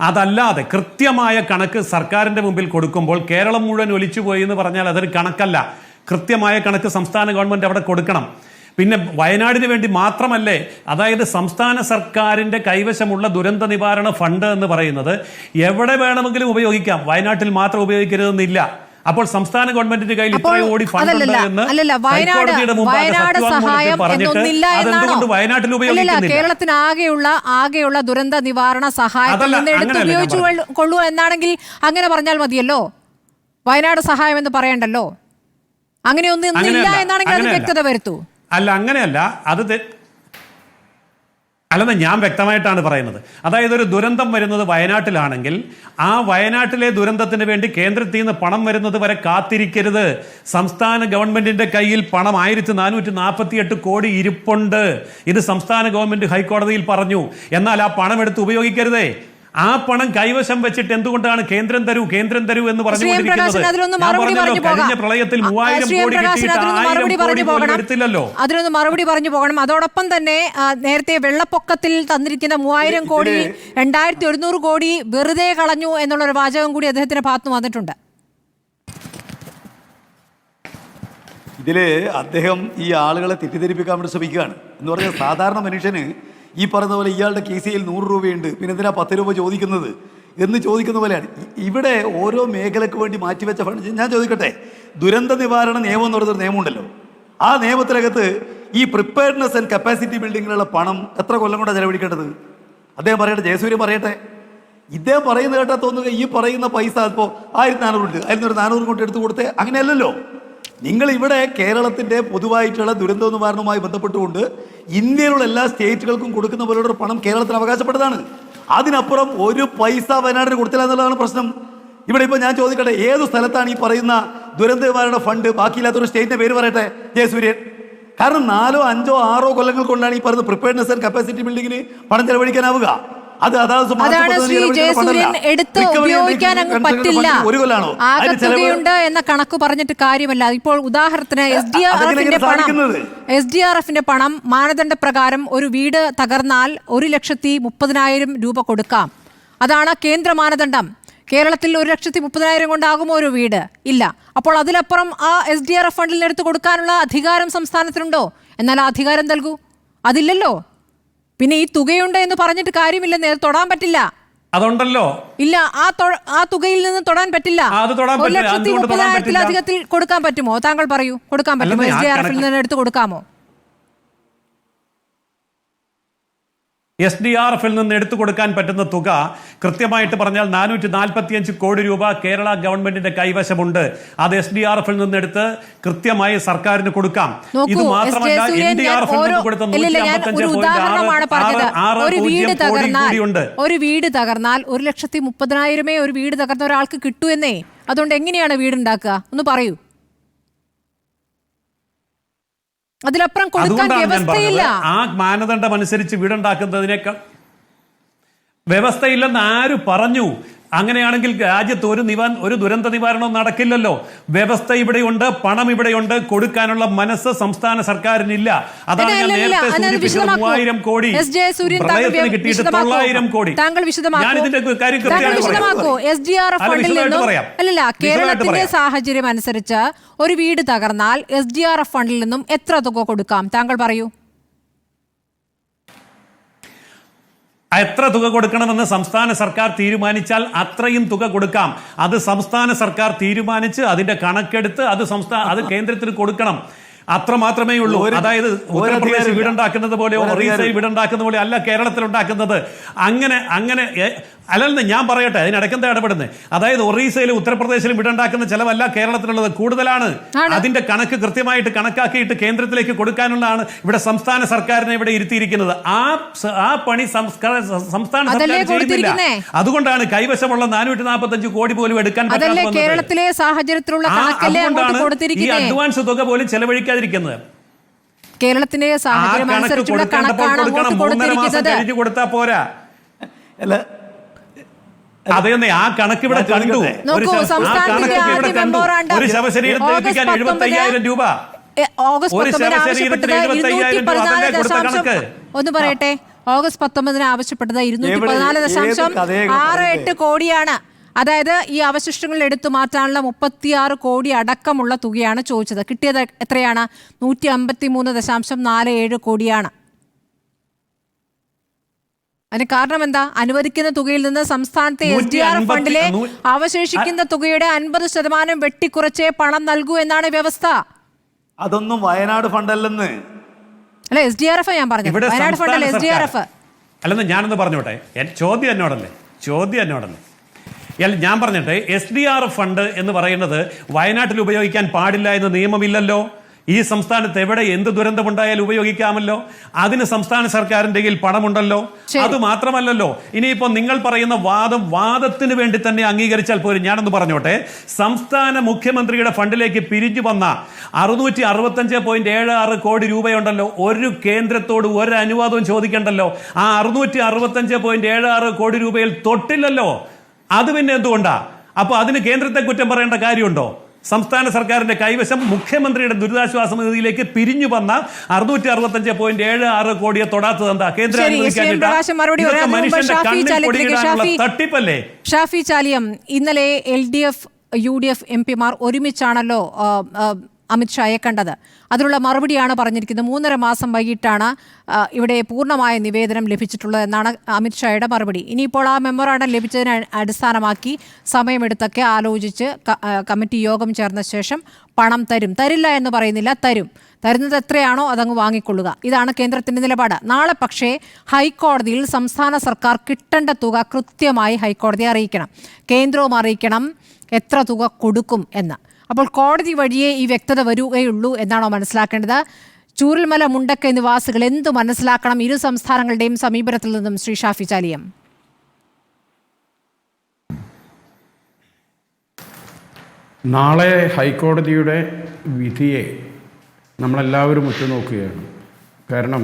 അതല്ലാതെ കൃത്യമായ കണക്ക് സർക്കാരിന്റെ മുമ്പിൽ കൊടുക്കുമ്പോൾ കേരളം മുഴുവൻ ഒലിച്ചുപോയി എന്ന് പറഞ്ഞാൽ അതൊരു കണക്കല്ല. കൃത്യമായ കണക്ക് സംസ്ഥാന ഗവൺമെന്റ് അവിടെ കൊടുക്കണം. പിന്നെ വയനാടിന് വേണ്ടി മാത്രമല്ലേ, അതായത് സംസ്ഥാന സർക്കാരിന്റെ കൈവശമുള്ള ദുരന്ത നിവാരണ ഫണ്ട് എന്ന് പറയുന്നത് എവിടെ വേണമെങ്കിലും ഉപയോഗിക്കാം, വയനാട്ടിൽ മാത്രം ഉപയോഗിക്കരുതെന്നില്ല. അപ്പോൾ സംസ്ഥാന ഗവൺമെന്റിന്റെ കയ്യിൽ ഇത്രയും കോടി ഫണ്ട് ഉണ്ട് എന്ന് ഹൈക്കോടതിയുടെ മുമ്പാകെ സത്യവാങ്മൂലത്തിൽ പറഞ്ഞിട്ട് അതെന്തുകൊണ്ട് വയനാട്ടിൽ ഉപയോഗിക്കുന്നില്ല?
കേരളത്തിനാകെയുള്ള ദുരന്ത നിവാരണ സഹായത്തിൽ നിന്ന് എടുത്ത് ഉപയോഗിച്ചുകൊള്ളൂ എന്നാണെങ്കിൽ അങ്ങനെ പറഞ്ഞാൽ മതിയല്ലോ. വയനാട് സഹായം എന്ന് പറയണ്ടല്ലോ. അങ്ങനെയൊന്നും ഇല്ല എന്നാണെങ്കിൽ അത് വ്യക്തത വരുത്തൂ.
അല്ല, അങ്ങനെയല്ല. അല്ലെന്ന് ഞാൻ വ്യക്തമായിട്ടാണ് പറയുന്നത്. അതായത് ഒരു ദുരന്തം വരുന്നത് വയനാട്ടിലാണെങ്കിൽ ആ വയനാട്ടിലെ ദുരന്തത്തിന് വേണ്ടി കേന്ദ്രത്തിൽ നിന്ന് പണം വരുന്നത് വരെ കാത്തിരിക്കരുത്. സംസ്ഥാന ഗവൺമെന്റിന്റെ കയ്യിൽ പണം 1448 കോടി ഇരിപ്പുണ്ട്. ഇത് സംസ്ഥാന ഗവൺമെന്റ് ഹൈക്കോടതിയിൽ പറഞ്ഞു. എന്നാൽ ആ പണം എടുത്ത് ഉപയോഗിക്കരുതേ. ആ പണം കൈവശം വെച്ചിട്ട് എന്തുകൊണ്ടാണ് കേന്ദ്രം തരൂ എന്ന് പറഞ്ഞുകൊണ്ടിരിക്കുന്നത്? കഴിഞ്ഞ പ്രളയത്തിൽ 3000 കോടി കിട്ടിയിട്ട് 1000 കോടി പോലും എടുത്തില്ലല്ലോ.
അതിനൊന്ന് മറുപടി പറഞ്ഞു പോകണം. അതോടൊപ്പം തന്നെ നേരത്തെ വെള്ളപ്പൊക്കത്തിൽ തന്നിരിക്കുന്ന 3000 കോടി 2100 കോടി വെറുതെ കളഞ്ഞു എന്നുള്ളൊരു വാചകം കൂടി അദ്ദേഹത്തിന്റെ ഭാഗത്ത് വന്നിട്ടുണ്ട്.
ഇതില് അദ്ദേഹം ഈ ആളുകളെ തെറ്റിദ്ധരിപ്പിക്കാൻ വേണ്ടി ശ്രമിക്കുകയാണ്. എന്ന് പറഞ്ഞാൽ സാധാരണ മനുഷ്യന് ഈ പറയുന്ന പോലെ ഇയാളുടെ കേസിൽ 100 രൂപയുണ്ട്, പിന്നെ എന്തിനാ 10 രൂപ ചോദിക്കുന്നത് എന്ന് ചോദിക്കുന്ന പോലെയാണ്. ഇവിടെ ഓരോ മേഖലയ്ക്ക് വേണ്ടി മാറ്റിവെച്ച ഫണ്ട്. ഞാൻ ചോദിക്കട്ടെ, ദുരന്ത നിവാരണ നിയമം എന്ന് പറയുന്നൊരു നിയമമുണ്ടല്ലോ. ആ നിയമത്തിനകത്ത് ഈ പ്രിപ്പയർനെസ് ആൻഡ് കപ്പാസിറ്റി ബിൽഡിങ്ങിലുള്ള പണം എത്ര കൊല്ലം കൊണ്ടാണ് ചെലവഴിക്കേണ്ടത്? അദ്ദേഹം പറയട്ടെ, ജയസൂര്യൻ പറയട്ടെ. ഇദ്ദേഹം പറയുന്ന കേട്ടാ തോന്നുക ഈ പറയുന്ന പൈസ ഇപ്പോൾ 1400 ഉണ്ട്, അതിൽ നിന്നൊരു 400 കൊണ്ട് എടുത്തു കൊടുത്തേ. അങ്ങനെയല്ലല്ലോ. നിങ്ങൾ ഇവിടെ കേരളത്തിൻ്റെ പൊതുവായിട്ടുള്ള ദുരന്ത നിവാരണവുമായി ബന്ധപ്പെട്ടുകൊണ്ട് ഇന്ത്യയിലുള്ള എല്ലാ സ്റ്റേറ്റുകൾക്കും കൊടുക്കുന്ന പോലുള്ള പണം കേരളത്തിന് അവകാശപ്പെട്ടതാണ്. അതിനപ്പുറം ഒരു പൈസ വയനാടിന് കൊടുത്തില്ല എന്നുള്ളതാണ് പ്രശ്നം. ഇവിടെ ഇപ്പോൾ ഞാൻ ചോദിക്കട്ടെ, ഏത് സ്ഥലത്താണ് ഈ പറയുന്ന ദുരന്ത നിവാരണ ഫണ്ട് ബാക്കിയില്ലാത്തൊരു സ്റ്റേറ്റിൻ്റെ പേര് പറയട്ടെ ജയസൂര്യൻ. കാരണം 4, 5, 6 കൊല്ലങ്ങൾ കൊണ്ടാണ് ഈ പറയുന്ന പ്രിപ്പയർനെസ് ആൻഡ് കപ്പാസിറ്റി ബിൽഡിങ്ങിന് പണം ചെലവഴിക്കാനാവുക.
അതാണ് ശ്രീ ജയസൂര്യൻ എടുത്ത് ഉപയോഗിക്കാൻ അങ്ങ് പറ്റില്ല. ആകെ തുകയുണ്ട് എന്ന കണക്ക് പറഞ്ഞിട്ട് കാര്യമല്ല. ഇപ്പോൾ ഉദാഹരണത്തിന് SDRFന്റെ പണം മാനദണ്ഡപ്രകാരം ഒരു വീട് തകർന്നാൽ 1,30,000 രൂപ കൊടുക്കാം. അതാണ് കേന്ദ്ര മാനദണ്ഡം. കേരളത്തിൽ 1,30,000 കൊണ്ടാകുമോ ഒരു വീട്? ഇല്ല. അപ്പോൾ അതിലപ്പുറം ആ SDRF ഫണ്ടിൽ നിന്ന് എടുത്ത് കൊടുക്കാനുള്ള അധികാരം സംസ്ഥാനത്തിനുണ്ടോ? എന്നാൽ ആ അധികാരം നൽകൂ. അതില്ലല്ലോ. പിന്നെ ഈ തുകയുണ്ട് എന്ന് പറഞ്ഞിട്ട് കാര്യമില്ലെന്ന് തൊടാൻ പറ്റില്ല.
അതുണ്ടല്ലോ.
ഇല്ല, ആ തുകയിൽ നിന്ന് തൊടാൻ പറ്റില്ല. 1,30,000 കൊടുക്കാൻ പറ്റുമോ? താങ്കൾ പറയൂ, കൊടുക്കാൻ പറ്റുമോ? SDRF നിന്ന് എടുത്ത് കൊടുക്കാമോ?
SDRF-ൽ നിന്ന് എടുത്തു കൊടുക്കാൻ പറ്റുന്ന തുക കൃത്യമായിട്ട് പറഞ്ഞാൽ 445 കോടി രൂപ കേരള ഗവൺമെന്റിന്റെ കൈവശമുണ്ട്. അത് SDRF-ൽ നിന്നെടുത്ത് കൃത്യമായി സർക്കാരിന് കൊടുക്കാം. ഇത് മാത്രമല്ല NDRF-ൽ നിന്ന് കൊടുത്ത 155.6
ഒരു വീട് തകർന്നാൽ 1,30,000 ഒരു വീട് തകർന്ന ഒരാൾക്ക് കിട്ടൂ എന്നേ. അതുകൊണ്ട് എങ്ങനെയാണ് വീടുണ്ടാക്കുക ഒന്ന് പറയൂ. അതിലപ്പുറം കൊടുക്കാൻ വ്യവസ്ഥയില്ല.
ആ മാനദണ്ഡം അനുസരിച്ച് വീടുണ്ടാക്കുന്നതിനേക്കാൾ വ്യവസ്ഥയില്ലെന്ന് ആര് പറഞ്ഞു? അങ്ങനെയാണെങ്കിൽ രാജ്യത്ത് ഒരു ദുരന്ത നിവാരണവും നടക്കില്ലല്ലോ. വ്യവസ്ഥ ഇവിടെയുണ്ട്, പണം ഇവിടെയുണ്ട്, കൊടുക്കാനുള്ള മനസ്സ് സംസ്ഥാന സർക്കാരിനില്ല. അതാണ് ഞാൻ നേരത്തെ സൂചിപ്പിച്ചത്. 3000 കോടി പ്രളയത്തിന് കിട്ടിയിട്ട് 900 കോടി. ഞാൻ ഇതിന്റെ കാര്യം
വിശദമാക്കൂ. SDRF ഫണ്ടിൽ നിന്നും അല്ലല്ല, കേരളത്തിന്റെ സാഹചര്യം അനുസരിച്ച് ഒരു വീട് തകർന്നാൽ SDRF ഫണ്ടിൽ നിന്നും എത്ര തുക കൊടുക്കാം? താങ്കൾ പറയൂ.
എത്ര തുക കൊടുക്കണമെന്ന് സംസ്ഥാന സർക്കാർ തീരുമാനിച്ചാൽ അത്രയും തുക കൊടുക്കാം. അത് സംസ്ഥാന സർക്കാർ തീരുമാനിച്ച് അതിന്റെ കണക്കെടുത്ത് അത് കേന്ദ്രത്തിന് കൊടുക്കണം. അത്ര മാത്രമേ ഉള്ളൂ. അതായത് ഉത്തർപ്രദേശ് വീടുണ്ടാക്കുന്നത് പോലെയോ ഒറീസയിൽ വീടുണ്ടാക്കുന്ന പോലെ അല്ല കേരളത്തിൽ ഉണ്ടാക്കുന്നത്. അങ്ങനെ അല്ലെന്ന് ഞാൻ പറയട്ടെ, അതിനിടയ്ക്കെന്താ ഇടപെടുന്നത്? അതായത് ഒറീസയിലും ഉത്തർപ്രദേശിലും വീടുണ്ടാക്കുന്ന ചെലവല്ല കേരളത്തിലുള്ളത്, കൂടുതലാണ്. അതിന്റെ കണക്ക് കൃത്യമായിട്ട് കണക്കാക്കിയിട്ട് കേന്ദ്രത്തിലേക്ക് കൊടുക്കാനുള്ളതാണ് ഇവിടെ സംസ്ഥാന സർക്കാരിനെ ഇവിടെ ഇരുത്തിയിരിക്കുന്നത്. ആ പണി സംസ്ഥാന സർക്കാർ ചെയ്യുന്നില്ല. അതുകൊണ്ടാണ് കൈവശമുള്ള 445 കോടി പോലും എടുക്കാൻ പറ്റാത്തത്.
കേരളത്തിലെ സാഹചര്യത്തിലുള്ള
ഈ അഡ്വാൻസ് തുക പോലും ചെലവഴിക്കാതിരിക്കുന്നത്.
കേരളത്തിന്റെ സാഹചര്യം അനുസരിച്ചുള്ള കണക്കാണ് അങ്ങോട്ട് കൊടുത്തിരിക്കുന്നത്.
കൊടുത്താ പോരാ. അതെന്നെ ആ കണക്ക് ഇവിടെ കണ്ടു. ഒരു ശവശരീരത്തിന് 75,000 രൂപ.
ഒന്ന് പറയട്ടെ, ഓഗസ്റ്റ് 19 ആവശ്യപ്പെട്ടത് 214.68 കോടിയാണ്. അതായത് ഈ അവശിഷ്ടങ്ങൾ എടുത്തു മാറ്റാനുള്ള 36 കോടി അടക്കമുള്ള തുകയാണ് ചോദിച്ചത്. കിട്ടിയത് എത്രയാണ്? 153.47 കോടിയാണ്. അതിന് കാരണം എന്താ? അനുവദിക്കുന്ന തുകയിൽ നിന്ന് സംസ്ഥാനത്തെ SDRF ഫണ്ടിലെ അവശേഷിക്കുന്ന തുകയുടെ 50% വെട്ടിക്കുറച്ചേ പണം നൽകൂ എന്നാണ് വ്യവസ്ഥ.
അതൊന്നും വയനാട് ഫണ്ടല്ലെന്ന്.
അല്ല, SDRF ഞാൻ പറഞ്ഞു, വയനാട് ഫണ്ടല്ല, SDRF
അല്ലെന്ന് ഞാനൊന്ന് പറഞ്ഞോട്ടെ. ചോദ്യം എന്നോടല്ലേ? ഞാൻ പറഞ്ഞിട്ട് SDRF ഫണ്ട് എന്ന് പറയുന്നത് വയനാട്ടിൽ ഉപയോഗിക്കാൻ പാടില്ല എന്ന് നിയമമില്ലല്ലോ. ഈ സംസ്ഥാനത്ത് എവിടെ എന്ത് ദുരന്തമുണ്ടായാലും ഉപയോഗിക്കാമല്ലോ. അതിന് സംസ്ഥാന സർക്കാരിന്റെ കയ്യിൽ പണമുണ്ടല്ലോ. അത് മാത്രമല്ലല്ലോ, ഇനിയിപ്പോ നിങ്ങൾ പറയുന്ന വാദത്തിന് വേണ്ടി തന്നെ അംഗീകരിച്ചാൽ പോലും ഞാനൊന്ന് പറഞ്ഞോട്ടെ, സംസ്ഥാന മുഖ്യമന്ത്രിയുടെ ഫണ്ടിലേക്ക് പിരിഞ്ഞു വന്ന 665.76 കോടി രൂപയുണ്ടല്ലോ. ഒരു കേന്ദ്രത്തോട് ഒരു അനുവാദവും ചോദിക്കണ്ടല്ലോ. ആ 665.76 കോടി രൂപയിൽ തൊട്ടില്ലല്ലോ. അത് പിന്നെ എന്തുകൊണ്ടാ? അപ്പൊ അതിന് കേന്ദ്രത്തെ കുറ്റം പറയേണ്ട കാര്യമുണ്ടോ? സംസ്ഥാന സർക്കാരിന്റെ കൈവശം മുഖ്യമന്ത്രിയുടെ ദുരിതാശ്വാസ നിധിയിലേക്ക് പിരിഞ്ഞു വന്ന 665.76 കോടിയെ തൊടാത്തത് എന്താ? കേന്ദ്രം തട്ടിപ്പല്ലേ?
ഷാഫി ചാലിയം, ഇന്നലെ LDF UDF MP-മാർ ഒരുമിച്ചാണല്ലോ അമിത്ഷായെ കണ്ടത്. അതിനുള്ള മറുപടിയാണ് പറഞ്ഞിരിക്കുന്നത്. 3.5 മാസം വൈകിട്ടാണ് ഇവിടെ പൂർണ്ണമായ നിവേദനം ലഭിച്ചിട്ടുള്ളത് എന്നാണ് അമിത്ഷായുടെ മറുപടി. ഇനിയിപ്പോൾ ആ മെമ്മോറാണ്ടം ലഭിച്ചതിനെ അടിസ്ഥാനമാക്കി സമയമെടുത്തൊക്കെ ആലോചിച്ച് കമ്മിറ്റി യോഗം ചേർന്ന ശേഷം പണം തരില്ല എന്ന് പറയുന്നില്ല, തരുന്നത് എത്രയാണോ അതങ്ങ് വാങ്ങിക്കൊള്ളുക. ഇതാണ് കേന്ദ്രത്തിൻ്റെ നിലപാട്. നാളെ പക്ഷേ ഹൈക്കോടതിയിൽ സംസ്ഥാന സർക്കാർ കിട്ടേണ്ട തുക കൃത്യമായി ഹൈക്കോടതിയെ അറിയിക്കണം, കേന്ദ്രവും അറിയിക്കണം എത്ര തുക കൊടുക്കും എന്ന്. അപ്പോൾ കോടതി വഴിയേ ഈ വ്യക്തത വരികയുള്ളൂ എന്നാണോ മനസ്സിലാക്കേണ്ടത്? ചൂരൽമല മുണ്ടക്കൈ നിവാസികൾ എന്തു മനസ്സിലാക്കണം ഇരു സംസ്ഥാനങ്ങളുടെയും സമീപനത്തിൽ നിന്നും? ശ്രീ ഷാഫി ചാലിയം,
നാളെ ഹൈക്കോടതിയുടെ വിധിയെ നമ്മളെല്ലാവരും ഉറ്റുനോക്കുകയാണ്. കാരണം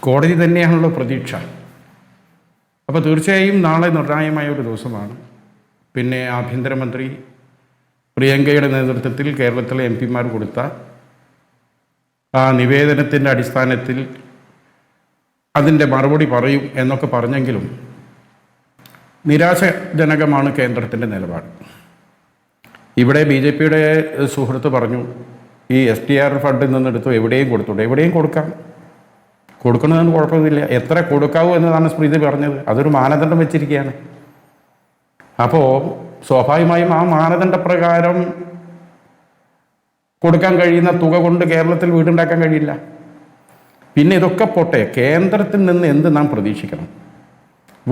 കോടതി തന്നെയാണല്ലോ പ്രതീക്ഷ. അപ്പോൾ തീർച്ചയായും നാളെ നിർണായകമായ ഒരു ദിവസമാണ്. പിന്നെ ആഭ്യന്തരമന്ത്രി പ്രിയങ്കയുടെ നേതൃത്വത്തിൽ കേരളത്തിലെ MP-മാർ കൊടുത്ത ആ നിവേദനത്തിൻ്റെ അടിസ്ഥാനത്തിൽ അതിൻ്റെ മറുപടി പറയും എന്നൊക്കെ പറഞ്ഞെങ്കിലും നിരാശാജനകമാണ് കേന്ദ്രത്തിൻ്റെ നിലപാട്. ഇവിടെ BJP-യുടെ സുഹൃത്ത് പറഞ്ഞു, ഈ SDRF ഫണ്ടിൽ നിന്നെടുത്തു എവിടെയും കൊടുത്തോട്ടെ. എവിടെയും കൊടുക്കണമെന്ന് കുഴപ്പമൊന്നുമില്ല. എത്ര കൊടുക്കാവൂ എന്നതാണ് സ്മൃതി പറഞ്ഞത്. അതൊരു മാനദണ്ഡം വെച്ചിരിക്കുകയാണ്. അപ്പോൾ സ്വാഭാവികമായും ആ മാനദണ്ഡപ്രകാരം കൊടുക്കാൻ കഴിയുന്ന തുക കൊണ്ട് കേരളത്തിൽ വീടുണ്ടാക്കാൻ കഴിയില്ല. പിന്നെ ഇതൊക്കെ പോട്ടെ, കേന്ദ്രത്തിൽ നിന്ന് എന്ത് നാം പ്രതീക്ഷിക്കണം?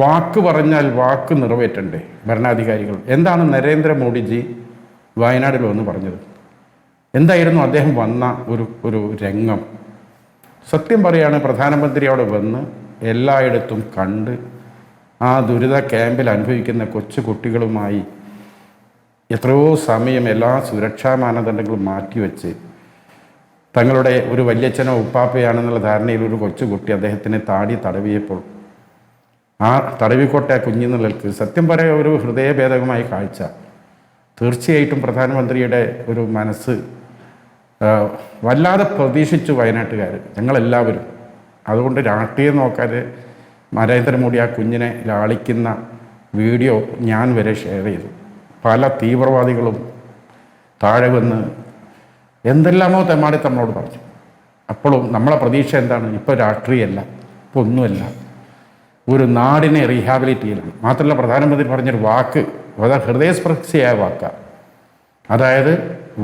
വാക്ക് പറഞ്ഞാൽ വാക്ക് നിറവേറ്റണ്ടേ ഭരണാധികാരികൾ? എന്താണ് നരേന്ദ്രമോദിജി വയനാട്ടിൽ വന്ന് പറഞ്ഞത്? എന്തായിരുന്നു അദ്ദേഹം വന്ന ഒരു രംഗം? സത്യം പറയുകയാണ്, പ്രധാനമന്ത്രി അവിടെ വന്ന് എല്ലായിടത്തും കണ്ട് ആ ദുരിത ക്യാമ്പിൽ അനുഭവിക്കുന്ന കൊച്ചു കുട്ടികളുമായി എത്രയോ സമയം എല്ലാ സുരക്ഷാ മാനദണ്ഡങ്ങളും മാറ്റിവെച്ച് തങ്ങളുടെ ഒരു വല്യച്ഛനോ ഉപ്പാപ്പയാണെന്നുള്ള ധാരണയിൽ ഒരു കൊച്ചുകുട്ടി അദ്ദേഹത്തിനെ താടി തടവിയപ്പോൾ ആ തടവിക്കോട്ടെ കുഞ്ഞുങ്ങൾക്ക് സത്യം പറയുക ഒരു ഹൃദയഭേദകമായ കാഴ്ച. തീർച്ചയായിട്ടും പ്രധാനമന്ത്രിയുടെ ഒരു മനസ്സ് വല്ലാതെ പ്രതീക്ഷിച്ചു വയനാട്ടുകാർ, ഞങ്ങളെല്ലാവരും. അതുകൊണ്ട് രാഷ്ട്രീയം നോക്കാതെ നരേന്ദ്രമോദി ആ കുഞ്ഞിനെ ലാളിക്കുന്ന വീഡിയോ ഞാൻ വരെ ഷെയർ ചെയ്തു. പല തീവ്രവാദികളും താഴെ വന്ന് എന്തെല്ലാമോ തെമ്മാടിത്തമ്മളോട് പറഞ്ഞു. അപ്പോഴും നമ്മളെ പ്രതീക്ഷ എന്താണ്? ഇപ്പോൾ രാഷ്ട്രീയമല്ല, ഇപ്പോൾ ഒന്നുമല്ല, ഒരു നാടിനെ റീഹാബിലിറ്റ് ചെയ്യണം. മാത്രമല്ല പ്രധാനമന്ത്രി പറഞ്ഞൊരു വാക്ക് വളരെ ഹൃദയസ്പർശിയായ വാക്കാണ്. അതായത്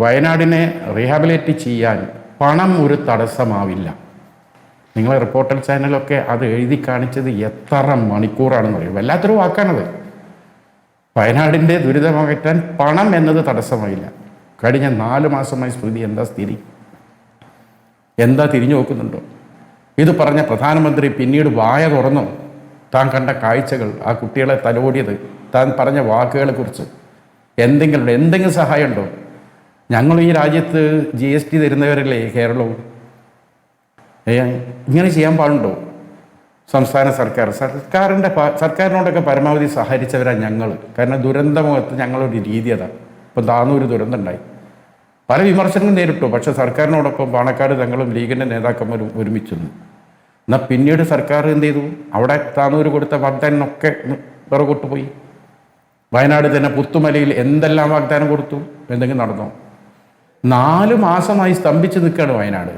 വയനാടിനെ റീഹാബിലിറ്റ് ചെയ്യാൻ പണം ഒരു തടസ്സമാവില്ല. നിങ്ങളെ റിപ്പോർട്ടർ ചാനലൊക്കെ അത് എഴുതി കാണിച്ചത് എത്ര മണിക്കൂറാണെന്ന് പറയും. വല്ലാത്തൊരു വാക്കാണത്. വയനാടിൻ്റെ ദുരിതമകറ്റാൻ പണം എന്നത് തടസ്സമായില്ല. കഴിഞ്ഞ 4 മാസമായി സ്മൃതി എന്താ സ്ഥിതി? എന്താ തിരിഞ്ഞു നോക്കുന്നുണ്ടോ? ഇത് പറഞ്ഞ പ്രധാനമന്ത്രി പിന്നീട് വായ തുറന്നു താൻ കണ്ട കാഴ്ചകൾ, ആ കുട്ടികളെ തലോടിയത്, താൻ പറഞ്ഞ വാക്കുകളെ കുറിച്ച് എന്തെങ്കിലും സഹായമുണ്ടോ? ഞങ്ങൾ ഈ രാജ്യത്ത് GST തരുന്നവരല്ലേ കേരളവും. ഇങ്ങനെ ചെയ്യാൻ പാടുണ്ടോ? സംസ്ഥാന സർക്കാരിനോടൊക്കെ പരമാവധി സഹകരിച്ചവരാണ് ഞങ്ങൾ. കാരണം ദുരന്തമുഖത്ത് ഞങ്ങളൊരു രീതി അതാണ്. ഇപ്പം താന്നൂർ ദുരന്തം ഉണ്ടായി, പല വിമർശനങ്ങളും നേരിട്ടു. പക്ഷേ സർക്കാരിനോടൊപ്പം പാണക്കാട് തങ്ങളും ലീഗിൻ്റെ നേതാക്കന്മാരും ഒരുമിച്ചു നിന്നു. എന്നാൽ പിന്നീട് സർക്കാർ എന്ത് ചെയ്തു? അവിടെ താന്നൂർ കൊടുത്ത വാഗ്ദാനമൊക്കെ പിറകോട്ട് പോയി. വയനാട് തന്നെ പുത്തുമലയിൽ എന്തെല്ലാം വാഗ്ദാനം കൊടുത്തു? എന്തെങ്കിലും നടന്നോ? 4 മാസമായി സ്തംഭിച്ച് നിൽക്കുകയാണ് വയനാട്.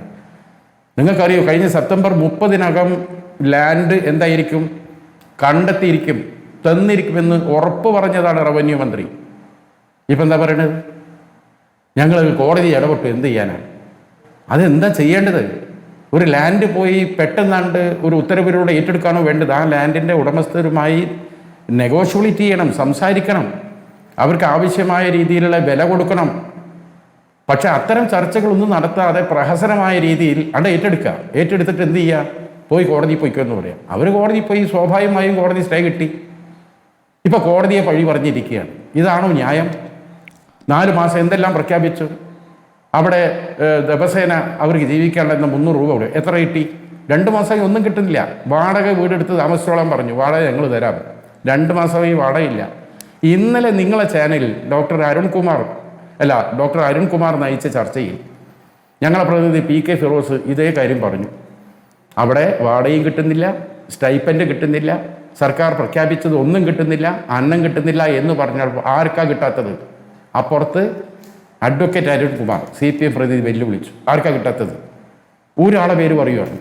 നിങ്ങൾക്കറിയോ, കഴിഞ്ഞ സെപ്റ്റംബർ 30-നകം ലാൻഡ് എന്തായിരിക്കും? കണ്ടെത്തിയിരിക്കും, തന്നിരിക്കുമെന്ന് ഉറപ്പ് പറഞ്ഞതാണ് റവന്യൂ മന്ത്രി. ഇപ്പം എന്താ പറയണത്? ഞങ്ങൾ കോടതി ഇടപെട്ടു, എന്ത് ചെയ്യാനാണ്? അതെന്താ ചെയ്യേണ്ടത്? ഒരു ലാൻഡ് പോയി പെട്ടെന്നാണ്ട് ഒരു ഉത്തരവിലൂടെ ഏറ്റെടുക്കാനോ വേണ്ടത്? ആ ലാൻഡിൻ്റെ ഉടമസ്ഥരുമായി നെഗോഷ്യബിലിറ്റി ചെയ്യണം, സംസാരിക്കണം, അവർക്ക് ആവശ്യമായ രീതിയിലുള്ള വില കൊടുക്കണം. പക്ഷെ അത്തരം ചർച്ചകളൊന്നും നടത്താതെ പ്രഹസനമായ രീതിയിൽ അവിടെ ഏറ്റെടുത്തിട്ട് എന്ത് ചെയ്യുക? പോയി കോടതി പോയിക്കുമെന്ന് പറയാം. അവർ കോടതി പോയി, സ്വാഭാവികമായും കോടതി സ്റ്റേ കിട്ടി. ഇപ്പോൾ കോടതിയെ പഴി പറഞ്ഞിരിക്കുകയാണ്. ഇതാണോ ന്യായം? 4 മാസം എന്തെല്ലാം പ്രഖ്യാപിച്ചു? അവിടെ ദിവസേന അവർക്ക് ജീവിക്കാനുള്ള 300 രൂപ കൊടുക്കും. എത്ര കിട്ടി? 2 മാസമായി ഒന്നും കിട്ടുന്നില്ല. വാടക വീടെടുത്ത് താമസിച്ചോളാൻ പറഞ്ഞു, വാടക ഞങ്ങൾ തരാം. 2 മാസമായി വാടകയില്ല. ഇന്നലെ നിങ്ങളെ ചാനലിൽ ഡോക്ടർ അരുൺകുമാർ നയിച്ച ചർച്ചയിൽ ഞങ്ങളെ പ്രതിനിധി PK ഫിറോസ് ഇതേ കാര്യം പറഞ്ഞു. അവിടെ വാടകയും കിട്ടുന്നില്ല, സ്റ്റൈപ്പൻഡ് കിട്ടുന്നില്ല, സർക്കാർ പ്രഖ്യാപിച്ചത് ഒന്നും കിട്ടുന്നില്ല, അന്നം കിട്ടുന്നില്ല എന്ന് പറഞ്ഞാൽ ആർക്കാ കിട്ടാത്തത്? അപ്പുറത്ത് അഡ്വക്കേറ്റ് അരുൺകുമാർ CPM പ്രതിനിധി വെല്ലുവിളിച്ചു. ആർക്കാ കിട്ടാത്തത്? ഒരാളെ പേര് പറയുകയാണ്.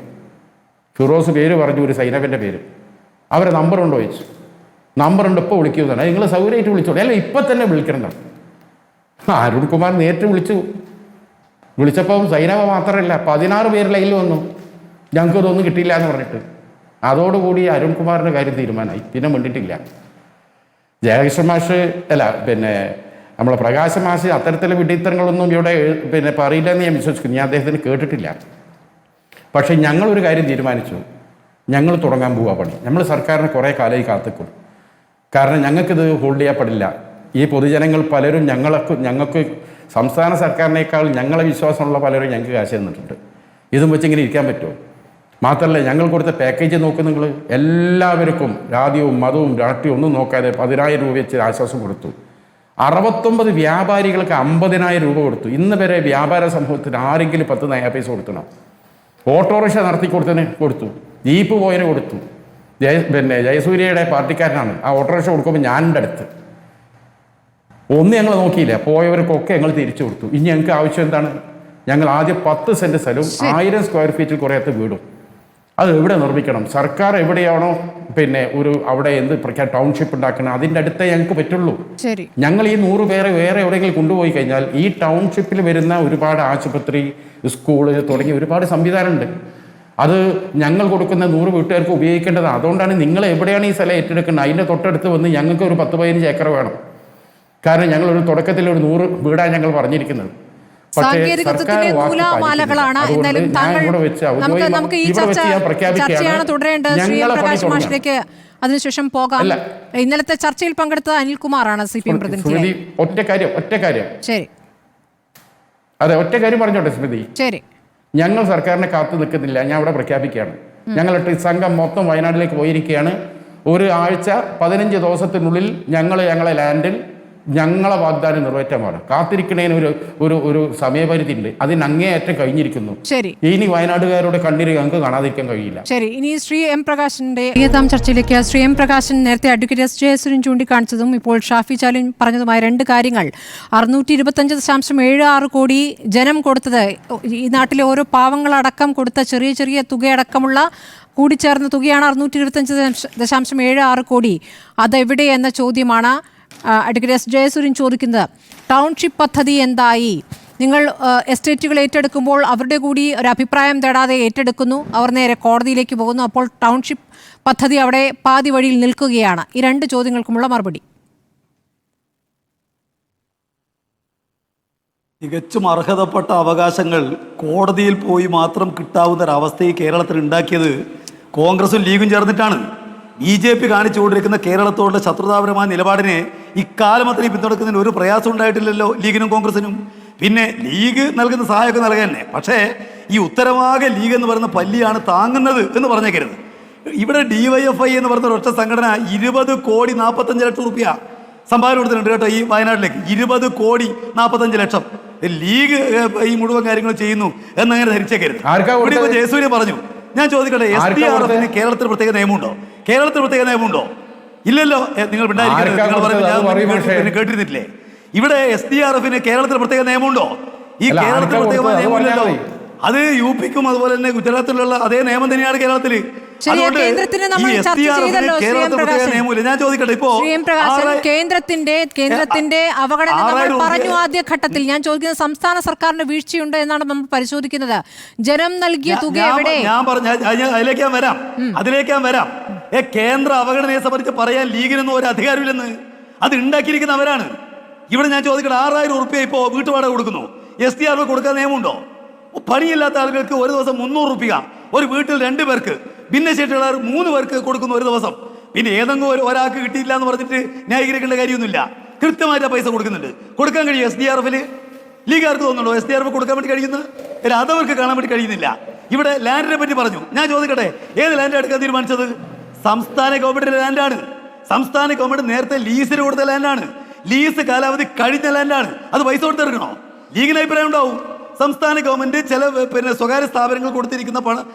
ഫിറോസ് പേര് പറഞ്ഞു, ഒരു സൈനബൻ്റെ പേര്. അവരെ നമ്പറുണ്ടോ ചോദിച്ചു. നമ്പറുണ്ട്, ഇപ്പോൾ വിളിക്കുന്നതാണ്. നിങ്ങൾ സൗകര്യമായിട്ട് വിളിച്ചോളൂ. അല്ല, ഇപ്പം തന്നെ വിളിക്കണം. അരുൺകുമാർ നേരിട്ട് വിളിച്ചപ്പം സൈനബ മാത്രമല്ല 16 പേര് ലൈനിൽ വന്നു. ഞങ്ങൾക്ക് ഇതൊന്നും കിട്ടിയില്ല എന്ന് പറഞ്ഞിട്ട്. അതോടുകൂടി അരുൺകുമാറിൻ്റെ കാര്യം തീരുമാനമായി. പിന്നെ മിണ്ടിട്ടില്ല. ജയകൃഷ്ണ മാഷ് നമ്മളെ പ്രകാശ മാഷ് അത്തരത്തിലെ വിഡിത്തരങ്ങളൊന്നും ഇവിടെ പറയില്ലെന്ന് ഞാൻ വിശ്വസിക്കുന്നു. ഞാൻ അദ്ദേഹത്തിന് കേട്ടിട്ടില്ല. പക്ഷേ ഞങ്ങളൊരു കാര്യം തീരുമാനിച്ചു. ഞങ്ങൾ തുടങ്ങാൻ പോവുക പണി. നമ്മൾ സർക്കാരിനെ കുറേ കാലമായി കാത്തിക്കും. കാരണം ഞങ്ങൾക്കിത് ഹോൾഡ് ചെയ്യപ്പെടില്ല. ഈ പൊതുജനങ്ങൾ പലരും ഞങ്ങൾക്ക് സംസ്ഥാന സർക്കാരിനേക്കാൾ ഞങ്ങളെ വിശ്വാസമുള്ള പലരും ഞങ്ങൾക്ക് കാശ് തന്നിട്ടുണ്ട്. ഇതും വെച്ച് ഇങ്ങനെ ഇരിക്കാൻ പറ്റുമോ? മാത്രമല്ല, ഞങ്ങൾ കൊടുത്ത പാക്കേജ് നോക്കും നിങ്ങൾ. എല്ലാവർക്കും ജാതിയും മതവും രാഷ്ട്രീയവും ഒന്നും നോക്കാതെ 10,000 രൂപ വെച്ച് ആശ്വാസം കൊടുത്തു. 69 വ്യാപാരികൾക്ക് 50,000 രൂപ കൊടുത്തു. ഇന്ന് വരെ വ്യാപാര സമൂഹത്തിന് ആരെങ്കിലും 10 നയ പൈസ കൊടുക്കണം? ഓട്ടോറിക്ഷ നടത്തി കൊടുത്തു, ജീപ്പ് പോയതിന് കൊടുത്തു. ജയസൂര്യയുടെ പാർട്ടിക്കാരനാണ്. ആ ഓട്ടോറിക്ഷ കൊടുക്കുമ്പോൾ ഞാനുണ്ട് അടുത്ത്. ഒന്നും ഞങ്ങൾ നോക്കിയില്ല. പോയവർക്കൊക്കെ ഞങ്ങൾ തിരിച്ചു കൊടുത്തു. ഇനി ഞങ്ങൾക്ക് ആവശ്യം എന്താണ്? ഞങ്ങൾ ആദ്യം 10 സെൻറ്റ് സ്ഥലവും 1000 സ്ക്വയർ ഫീറ്റിൽ കുറയാത്ത വീടും. അത് എവിടെ നിർമ്മിക്കണം? സർക്കാർ എവിടെയാണോ അവിടെ എന്ത് ടൗൺഷിപ്പ് ഉണ്ടാക്കണം, അതിൻ്റെ അടുത്തേ ഞങ്ങൾക്ക് പറ്റുള്ളൂ. ഞങ്ങൾ ഈ 100 പേരെ വേറെ എവിടെയെങ്കിലും കൊണ്ടുപോയി കഴിഞ്ഞാൽ ഈ ടൗൺഷിപ്പിൽ വരുന്ന ഒരുപാട് ആശുപത്രി, സ്കൂള് തുടങ്ങിയ ഒരുപാട് സംവിധാനമുണ്ട്. അത് ഞങ്ങൾ കൊടുക്കുന്ന 100 വീട്ടുകാർക്ക് ഉപയോഗിക്കേണ്ടതാണ്. അതുകൊണ്ടാണ് നിങ്ങൾ എവിടെയാണ് ഈ സ്ഥലം ഏറ്റെടുക്കുന്നത് അതിൻ്റെ തൊട്ടടുത്ത് വന്ന് ഞങ്ങൾക്ക് ഒരു 10-15 ഏക്കർ വേണം. കാരണം ഞങ്ങളൊരു തുടക്കത്തിൽ ഒരു 100 വീടാണ് ഞങ്ങൾ പറഞ്ഞിരിക്കുന്നത്.
സാങ്കേതികത്വത്തിന്റെ നൂലാമാലകളാണ്. എന്നാലും നമുക്ക് ഈ ചർച്ചയാണ് തുടരേണ്ടത്. ശ്രീ എം പ്രകാശ് മാഷിലേക്ക് അതിനുശേഷം പോകാം. ഇന്നലത്തെ ചർച്ചയിൽ പങ്കെടുത്തത് അനിൽകുമാറാണ്, CPM പ്രതിനിധി.
ഒറ്റ കാര്യം
ശരി,
അതെ, ഒറ്റ കാര്യം പറഞ്ഞോട്ടെ സ്മൃതി.
ശരി,
ഞങ്ങൾ സർക്കാരിനെ കാത്തു നിൽക്കുന്നില്ല. ഞാൻ ഇവിടെ പ്രഖ്യാപിക്കുകയാണ്, ഞങ്ങളുടെ സംഘം മൊത്തം വയനാട്ടിലേക്ക് പോയിരിക്കുകയാണ്. ഒരു ആഴ്ച 15 ദിവസത്തിനുള്ളിൽ ഞങ്ങളെ ലാൻഡിൽ ഞങ്ങളെ വാഗ്ദാനം നിറവേറ്റാമാണ്. കാത്തിരിക്കണേന് ഒരു സമയപരിധി ഉണ്ട്. അതിന് അങ്ങേയറ്റം കഴിഞ്ഞിരിക്കുന്നു.
ശരി,
ഇനി വയനാടുകാരുടെ കണ്ണീര് ഞങ്ങൾക്ക് കാണാതിരിക്കാൻ കഴിയില്ല.
ശരി, ഇനി ശ്രീ എം പ്രകാശിന്റെ ചർച്ചയിലേക്ക്. ശ്രീ എം പ്രകാശൻ നേരത്തെ അഡ്വക്കേറ്റ് S. ജയസൂര്യൻ ചൂണ്ടിക്കാണിച്ചതും ഇപ്പോൾ ഷാഫി ചാലിൻ പറഞ്ഞതുമായ 2 കാര്യങ്ങൾ. 625.76 കോടി ജനം കൊടുത്തത്, ഈ നാട്ടിലെ ഓരോ പാവങ്ങളടക്കം കൊടുത്ത ചെറിയ ചെറിയ തുകയടക്കമുള്ള കൂടിച്ചേർന്ന തുകയാണ് 625.76 കോടി. അതെവിടെ എന്ന ചോദ്യമാണ് അഡ്വക്കേറ്റ് S. ജയസൂര്യൻ ചോദിക്കുന്നത്. ടൗൺഷിപ്പ് പദ്ധതി എന്തായി? നിങ്ങൾ എസ്റ്റേറ്റുകൾ ഏറ്റെടുക്കുമ്പോൾ അവരുടെ കൂടി ഒരു അഭിപ്രായം തേടാതെ ഏറ്റെടുക്കുന്നു, അവർ നേരെ കോടതിയിലേക്ക് പോകുന്നു. അപ്പോൾ ടൗൺഷിപ്പ് പദ്ധതി അവിടെ പാതി വഴിയിൽ നിൽക്കുകയാണ്. ഈ 2 ചോദ്യങ്ങൾക്കുമുള്ള മറുപടി.
തികച്ചും അർഹതപ്പെട്ട അവകാശങ്ങൾ കോടതിയിൽ പോയി മാത്രം കിട്ടാവുന്ന ഒരവസ്ഥയെ കേരളത്തിൽ ഉണ്ടാക്കിയത് കോൺഗ്രസും ലീഗും ചേർന്നിട്ടാണ്. BJP കാണിച്ചുകൊണ്ടിരിക്കുന്ന കേരളത്തോടുള്ള ശത്രുതാപരമായ നിലപാടിനെ ഇക്കാലമത്രയും പിന്തുണക്കുന്നതിന് ഒരു പ്രയാസം ഉണ്ടായിട്ടില്ലല്ലോ ലീഗിനും കോൺഗ്രസിനും. പിന്നെ ലീഗ് നൽകുന്ന സഹായമൊക്കെ നൽകാൻ തന്നെ. പക്ഷേ ഈ ഉത്തരവാകെ ലീഗ് എന്ന് പറയുന്ന പല്ലിയാണ് താങ്ങുന്നത് എന്ന് പറഞ്ഞേക്കരുത്. ഇവിടെ DYFI എന്ന് പറയുന്ന ഒറ്റ സംഘടന 20,45,00,000 രൂപ സംഭാവന കൊടുത്തിട്ടുണ്ട് കേട്ടോ ഈ വയനാട്ടിലേക്ക്. 20,45,00,000. ലീഗ് ഈ മുഴുവൻ കാര്യങ്ങൾ ചെയ്യുന്നു എന്നങ്ങനെ ധരിച്ചേക്കരുത്. ഇവിടെ ജയസൂര്യ പറഞ്ഞു. ഞാൻ ചോദിക്കട്ടെ, SDRFന് കേരളത്തിൽ പ്രത്യേക നിയമമുണ്ടോ? ഇല്ലല്ലോ. നിങ്ങൾ കേട്ടിരുന്നിട്ടില്ലേ? ഇവിടെ SDRFന് കേരളത്തിൽ പ്രത്യേക നിയമമുണ്ടോ? ഈ കേരളത്തിൽ പ്രത്യേക നിയമമില്ലല്ലോ. അത് UPക്കും അതുപോലെ തന്നെ ഗുജറാത്തിലുള്ള അതേ നിയമം തന്നെയാണ് കേരളത്തിൽ. ഞാൻ ചോദിക്കട്ടെ, ഇപ്പോ
കേന്ദ്രത്തിന്റെ അവഗണന നമ്മൾ പറഞ്ഞു ആദ്യഘട്ടത്തിൽ. ഞാൻ ചോദിക്കുന്നത്, സംസ്ഥാന സർക്കാരിന്റെ വീഴ്ചയുണ്ട് എന്നാണ് നമ്മൾ പരിശോധിക്കുന്നത്. ജനം നൽകിയ തുക എവിടെ?
ഞാൻ പറഞ്ഞു, അതിലേക്ക് ഞാൻ വരാം. കേന്ദ്ര അവഗണനയെ സംബന്ധിച്ച് പറയാൻ ലീഗിനൊന്നും ഒരു അധികാരമില്ലെന്ന്. അത് ഉണ്ടാക്കിയിരിക്കുന്ന അവരാണ്. ഇവിടെ ഞാൻ ചോദിക്കട്ടെ, 6,000 രൂപ ഇപ്പോൾ വീട്ടുവാടക കൊടുക്കുന്നു. SDRF കൊടുക്കാൻ നിയമമുണ്ടോ? പണിയില്ലാത്ത ആളുകൾക്ക് ഒരു ദിവസം 300 രൂപ, ഒരു വീട്ടിൽ 2 പേർക്ക്, ഭിന്നശേഷിയുള്ളവർ 3 പേർക്ക് കൊടുക്കുന്നു ഒരു ദിവസം. പിന്നെ ഏതെങ്കിലും ഒരാൾക്ക് കിട്ടിയില്ല എന്ന് പറഞ്ഞിട്ട് ന്യായീകരിക്കേണ്ട കാര്യമൊന്നുമില്ല. കൃത്യമായിട്ട് പൈസ കൊടുക്കുന്നുണ്ട്. കൊടുക്കാൻ കഴിയും SDRFന്? ലീഗുകാർക്ക് തോന്നുന്നുണ്ടോ SDRF കൊടുക്കാൻ വേണ്ടി കഴിയുന്നത്? അതവർക്ക് കാണാൻ വേണ്ടി കഴിയുന്നില്ല. ഇവിടെ ലാൻഡിനെ പറ്റി പറഞ്ഞു. ഞാൻ ചോദിക്കട്ടെ, ഏത് ലാൻഡ് എടുക്കാൻ തീരുമാനിച്ചത്? സംസ്ഥാന ഗവൺമെന്റിന്റെ ലാൻഡാണ്. സംസ്ഥാന ഗവൺമെന്റ് നേരത്തെ ലീസിന് കൊടുത്ത ലാൻഡാണ്. ലീസ് കാലാവധി കഴിഞ്ഞ ലാൻഡാണ്. അത് പൈസ കൊടുത്തെടുക്കണോ? ലീഗിന് അഭിപ്രായം ഉണ്ടാവും. സംസ്ഥാന ഗവൺമെന്റ് ചില സ്വകാര്യ സ്ഥാപനങ്ങൾ കൊടുത്തിരിക്കുന്ന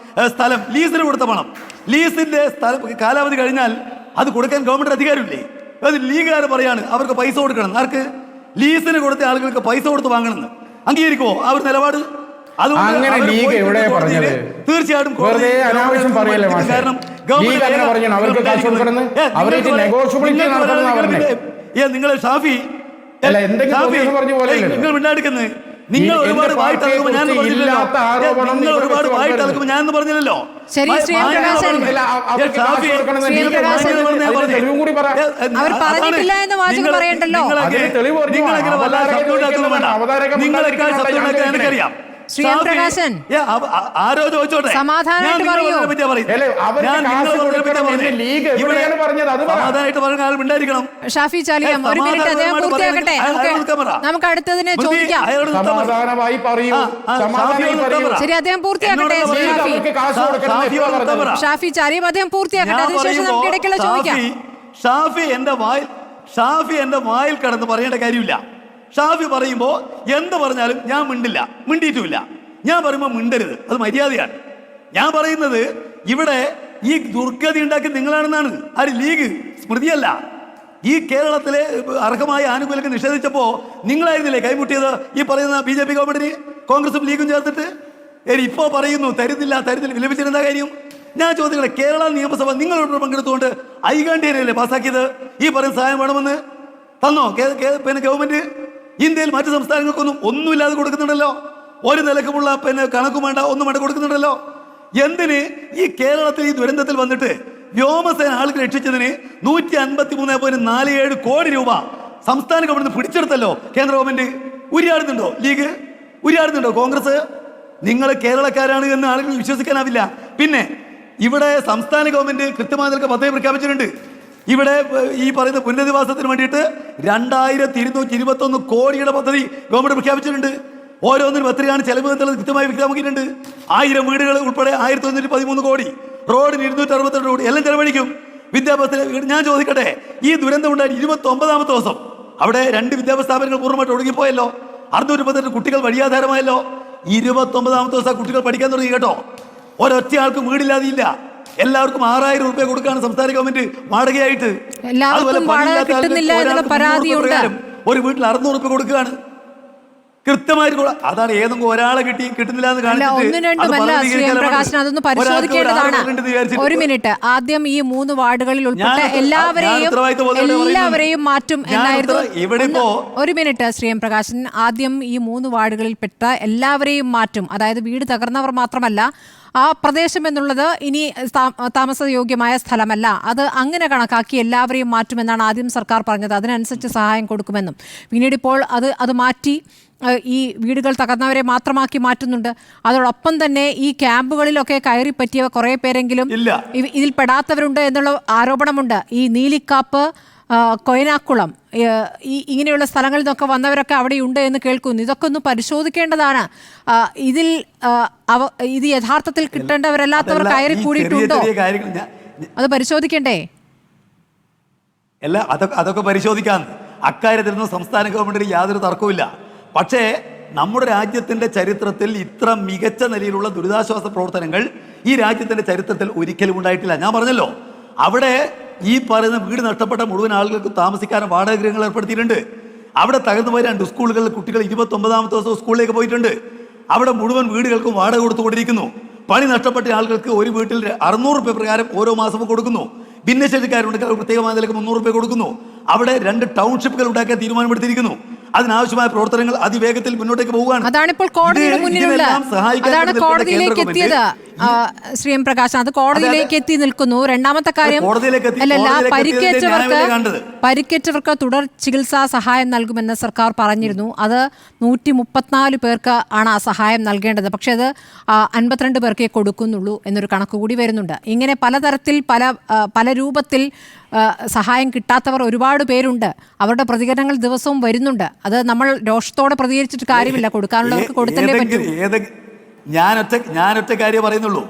സ്ഥലം, ലീസിന് കൊടുത്ത പണം, ലീസിന്റെ കാലാവധി കഴിഞ്ഞാൽ അത് കൊടുക്കാൻ ഗവൺമെന്റ് അധികാരമില്ലേ? അത് ലീഗുകാർ പറയാണ് അവർക്ക് പൈസ കൊടുക്കണം. ആർക്ക്? ലീസിന് കൊടുത്ത ആളുകൾക്ക് പൈസ കൊടുത്ത് വാങ്ങണമെന്ന്. അംഗീകരിക്കുമോ അവർ നിലപാട്? തീർച്ചയായിട്ടും നിങ്ങൾ ഷാഫി നിങ്ങൾ മിണ്ടാടിക്കുന്നത്. നിങ്ങൾ ഒരുപാട് വായിട്ടളക്കുമ്പോൾ ഞാൻ പറഞ്ഞില്ലല്ലോ.
എനിക്കറിയാം.
ആരോ ചോദിച്ചോട്ടെ, സമാധാനമായിട്ട് പറഞ്ഞ ആൾ ഉണ്ടായിരിക്കണം.
ഷാഫി ചാലിയം, ഒരു മിനിറ്റ് അദ്ദേഹം പൂർത്തിയാക്കട്ടെ. നമുക്ക് അടുത്തതിനെ ചോദിക്കാം. ശരി, അദ്ദേഹം പൂർത്തിയാക്കട്ടെ. ഷാഫി ചാലിയം അദ്ദേഹം പൂർത്തിയാക്കട്ടെ. അതിനുശേഷം നമുക്ക് ഇടയ്ക്കുള്ള ചോദിക്കാം.
ഷാഫി എന്റെ വായിൽ കടന്ന് പറയേണ്ട കാര്യമില്ല. ഷാഫി പറയുമ്പോൾ എന്ത് പറഞ്ഞാലും ഞാൻ മിണ്ടിയിട്ടുമില്ല. ഞാൻ പറയുമ്പോൾ മിണ്ടരുത്, അത് മര്യാദയാണ്. ഞാൻ പറയുന്നത് ഇവിടെ ഈ ദുർഗതി ഉണ്ടാക്കി നിങ്ങളാണെന്നാണ്. ആര്? ലീഗ്, സ്മൃതിയല്ല. ഈ കേരളത്തിലെ അർഹമായ ആനുകൂല്യങ്ങൾ നിഷേധിച്ചപ്പോൾ നിങ്ങളായിരുന്നില്ലേ കൈമുട്ടിയത്? ഈ പറയുന്ന BJP ഗവൺമെന്റിന് കോൺഗ്രസും ലീഗും ചേർത്തിട്ട് ഇപ്പോൾ പറയുന്നു തരുന്നില്ല. വിലപിച്ചിരുന്ന കാര്യം ഞാൻ ചോദിക്കട്ടെ, കേരള നിയമസഭ നിങ്ങളോട് പങ്കെടുത്തുകൊണ്ട് ഐകാണ്ഡ്യനല്ലേ പാസ്സാക്കിയത്? ഈ പറയുന്ന സഹായം വേണമെന്ന് തന്നോ പിന്നെ ഗവൺമെന്റ്? ഇന്ത്യയിൽ മറ്റു സംസ്ഥാനങ്ങൾക്കൊന്നും ഒന്നുമില്ലാതെ കൊടുക്കുന്നുണ്ടല്ലോ. ഒരു നിലക്കുമുള്ള കണക്കും വേണ്ട, ഒന്നും വേണ്ട കൊടുക്കുന്നുണ്ടല്ലോ. എന്തിന് ഈ കേരളത്തിൽ ഈ ദുരന്തത്തിൽ വന്നിട്ട് വ്യോമസേന ആളുകൾ രക്ഷിച്ചതിന് 153.47 കോടി രൂപ സംസ്ഥാന ഗവൺമെന്റ് പിടിച്ചെടുത്തല്ലോ കേന്ദ്ര ഗവൺമെന്റ്. ഉരിയാടുന്നുണ്ടോ ലീഗ്? ഉരിയാടുന്നുണ്ടോ കോൺഗ്രസ്? നിങ്ങൾ കേരളക്കാരാണ് എന്ന് ആളുകൾ വിശ്വസിക്കാനാവില്ല. പിന്നെ ഇവിടെ സംസ്ഥാന ഗവൺമെന്റ് കൃത്യമായി നിൽക്കുന്ന പദ്ധതി പ്രഖ്യാപിച്ചിട്ടുണ്ട്. ഇവിടെ ഈ പറയുന്ന പുനരധിവാസത്തിന് വേണ്ടിയിട്ട് 2221 കോടിയുടെ പദ്ധതി ഗവൺമെന്റ് പ്രഖ്യാപിച്ചിട്ടുണ്ട്. ഓരോന്നിനും എത്രയാണ് ചെലവ് എന്നുള്ളത് കൃത്യമായി വ്യക്തമാക്കിയിട്ടുണ്ട്. 1000 വീടുകൾ ഉൾപ്പെടെ 1113 കോടി, റോഡിന് 262 കോടി എല്ലാം ചെലവഴിക്കും. വിദ്യാഭ്യാസത്തിന് ഞാൻ ചോദിക്കട്ടെ, ഈ ദുരന്തം ഉണ്ടായിട്ട് 29ാമത്തെ ദിവസം അവിടെ 2 വിദ്യാഭ്യാസ സ്ഥാപനങ്ങൾ പൂർണ്ണമായിട്ട് ഒടുങ്ങിപ്പോയല്ലോ. 638 കുട്ടികൾ വഴിയാധാരമായല്ലോ. 29ാമത്തെ ദിവസം കുട്ടികൾ പഠിക്കാൻ തുടങ്ങി കേട്ടോ. ഒരൊറ്റ ആൾക്കും വീടില്ലാതെയില്ല. എല്ലാവർക്കും 6000 രൂപ കൊടുക്കുകയാണ് സംസ്ഥാന ഗവൺമെന്റ് വാടകയായിട്ട്. ഒരു വീട്ടിൽ 600 രൂപ കൊടുക്കുകയാണ് കൃത്യമായിട്ട്. അതാണ് ഏതെങ്കിലും ഒരാളെ കിട്ടുന്നില്ല എന്ന്
അതൊന്ന് പരിശോധിക്കേണ്ടതാണ്. ഒരു മിനിറ്റ്, ആദ്യം ഈ 3 വാർഡുകളിൽ ഉൾപ്പെട്ട എല്ലാവരെയും മാറ്റും എന്നായിരുന്നു. ഒരു മിനിറ്റ് ശ്രീ എം പ്രകാശൻ, ആദ്യം ഈ 3 വാർഡുകളിൽ പെട്ട എല്ലാവരെയും മാറ്റും. അതായത് വീട് തകർന്നവർ മാത്രമല്ല, ആ പ്രദേശം എന്നുള്ളത് ഇനി താമസയോഗ്യമായ സ്ഥലമല്ല, അത് അങ്ങനെ കണക്കാക്കി എല്ലാവരെയും മാറ്റുമെന്നാണ് ആദ്യം സർക്കാർ പറഞ്ഞത്. അതിനനുസരിച്ച് സഹായം കൊടുക്കുമെന്നും പിന്നീട് ഇപ്പോൾ അത് മാറ്റി ഈ വീടുകൾ തകർന്നവരെ മാത്രമാക്കി മാറ്റുന്നുണ്ട്. അതോടൊപ്പം തന്നെ ഈ ക്യാമ്പുകളിലൊക്കെ കയറി പറ്റിയ കുറേ പേരെങ്കിലും ഇതിൽ പെടാത്തവരുണ്ട് എന്നുള്ള ആരോപണമുണ്ട്. ഈ നീലിക്കാപ്പ്, കൊയനാക്കുളം, ഇങ്ങനെയുള്ള സ്ഥലങ്ങളിൽ നിന്നൊക്കെ വന്നവരൊക്കെ അവിടെയുണ്ട് എന്ന് കേൾക്കുന്നു. ഇതൊക്കെ ഒന്ന് പരിശോധിക്കേണ്ടതാണ്. ഇത് യഥാർത്ഥത്തിൽ കിട്ടേണ്ടവരല്ലാത്തവർ കയറി കൂടിയിട്ടുണ്ടോ അത് പരിശോധിക്കണ്ടേ?
അല്ല, അതൊക്കെ പരിശോധിക്കാൻ അക്കാര്യത്തിലൊന്നും സംസ്ഥാന ഗവൺമെന്റിന് യാതൊരു തർക്കവുമില്ല. പക്ഷേ നമ്മുടെ രാജ്യത്തിന്റെ ചരിത്രത്തിൽ ഇത്ര മികച്ച നിലയിലുള്ള ദുരിതാശ്വാസ പ്രവർത്തനങ്ങൾ ഈ രാജ്യത്തിന്റെ ചരിത്രത്തിൽ ഒരിക്കലും ഉണ്ടായിട്ടില്ല. ഞാൻ പറഞ്ഞല്ലോ, അവിടെ ഈ പറയുന്ന വീട് നഷ്ടപ്പെട്ട മുഴുവൻ ആളുകൾക്ക് താമസിക്കാനും വാടകഗൃഹങ്ങൾ ഏർപ്പെടുത്തിയിട്ടുണ്ട്. അവിടെ തകർന്നു പോയ 2 സ്കൂളുകളിൽ കുട്ടികൾ 29ാമത്തെ ദിവസം സ്കൂളിലേക്ക് പോയിട്ടുണ്ട്. അവിടെ മുഴുവൻ വീടുകൾക്കും വാടക കൊടുത്തുകൊണ്ടിരിക്കുന്നു. പണി നഷ്ടപ്പെട്ട ആളുകൾക്ക് ഒരു വീട്ടിൽ 600 രൂപ പ്രകാരം ഓരോ മാസവും കൊടുക്കുന്നു. ഭിന്നശേഷിക്കാരുണ്ട് പ്രത്യേകമായ നിലക്ക് 300 രൂപ കൊടുക്കുന്നു. അവിടെ 2 ടൗൺഷിപ്പുകൾ ഉണ്ടാക്കാൻ തീരുമാനമെടുത്തിരിക്കുന്നു. അതിനാവശ്യമായ പ്രവർത്തനങ്ങൾ അതിവേഗത്തിൽ മുന്നോട്ടേക്ക് പോവുകയാണ്.
അതാണിപ്പോൾ കോടതിയുടെ മുന്നിലുള്ള, അതാണ് കോടതിയിലേക്ക് എത്തിയത് ശ്രീ എം പ്രകാശൻ. അത് കോടതിയിലേക്ക് എത്തി നിൽക്കുന്നു. രണ്ടാമത്തെ കാര്യം, അല്ലല്ല, പരിക്കേറ്റവർക്ക് തുടർ ചികിത്സാ സഹായം നൽകുമെന്ന് സർക്കാർ പറഞ്ഞിരുന്നു. അത് 134 പേർക്ക് ആണ് ആ സഹായം നൽകേണ്ടത്. പക്ഷെ അത് 52 പേർക്കേ കൊടുക്കുന്നുള്ളൂ എന്നൊരു കണക്ക് കൂടി വരുന്നുണ്ട്. ഇങ്ങനെ പലതരത്തിൽ പല രൂപത്തിൽ സഹായം കിട്ടാത്തവർ ഒരുപാട് പേരുണ്ട്. അവരുടെ പ്രതികരണങ്ങൾ ദിവസവും വരുന്നുണ്ട്. അത് നമ്മൾ രോഷത്തോടെ പ്രതികരിച്ചിട്ട് കാര്യമില്ല. കൊടുക്കാനുള്ളവർക്ക് കൊടുത്തല്ലേ പറ്റൂ.
ഞാനൊറ്റ കാര്യം പറയുന്നുള്ളൂ.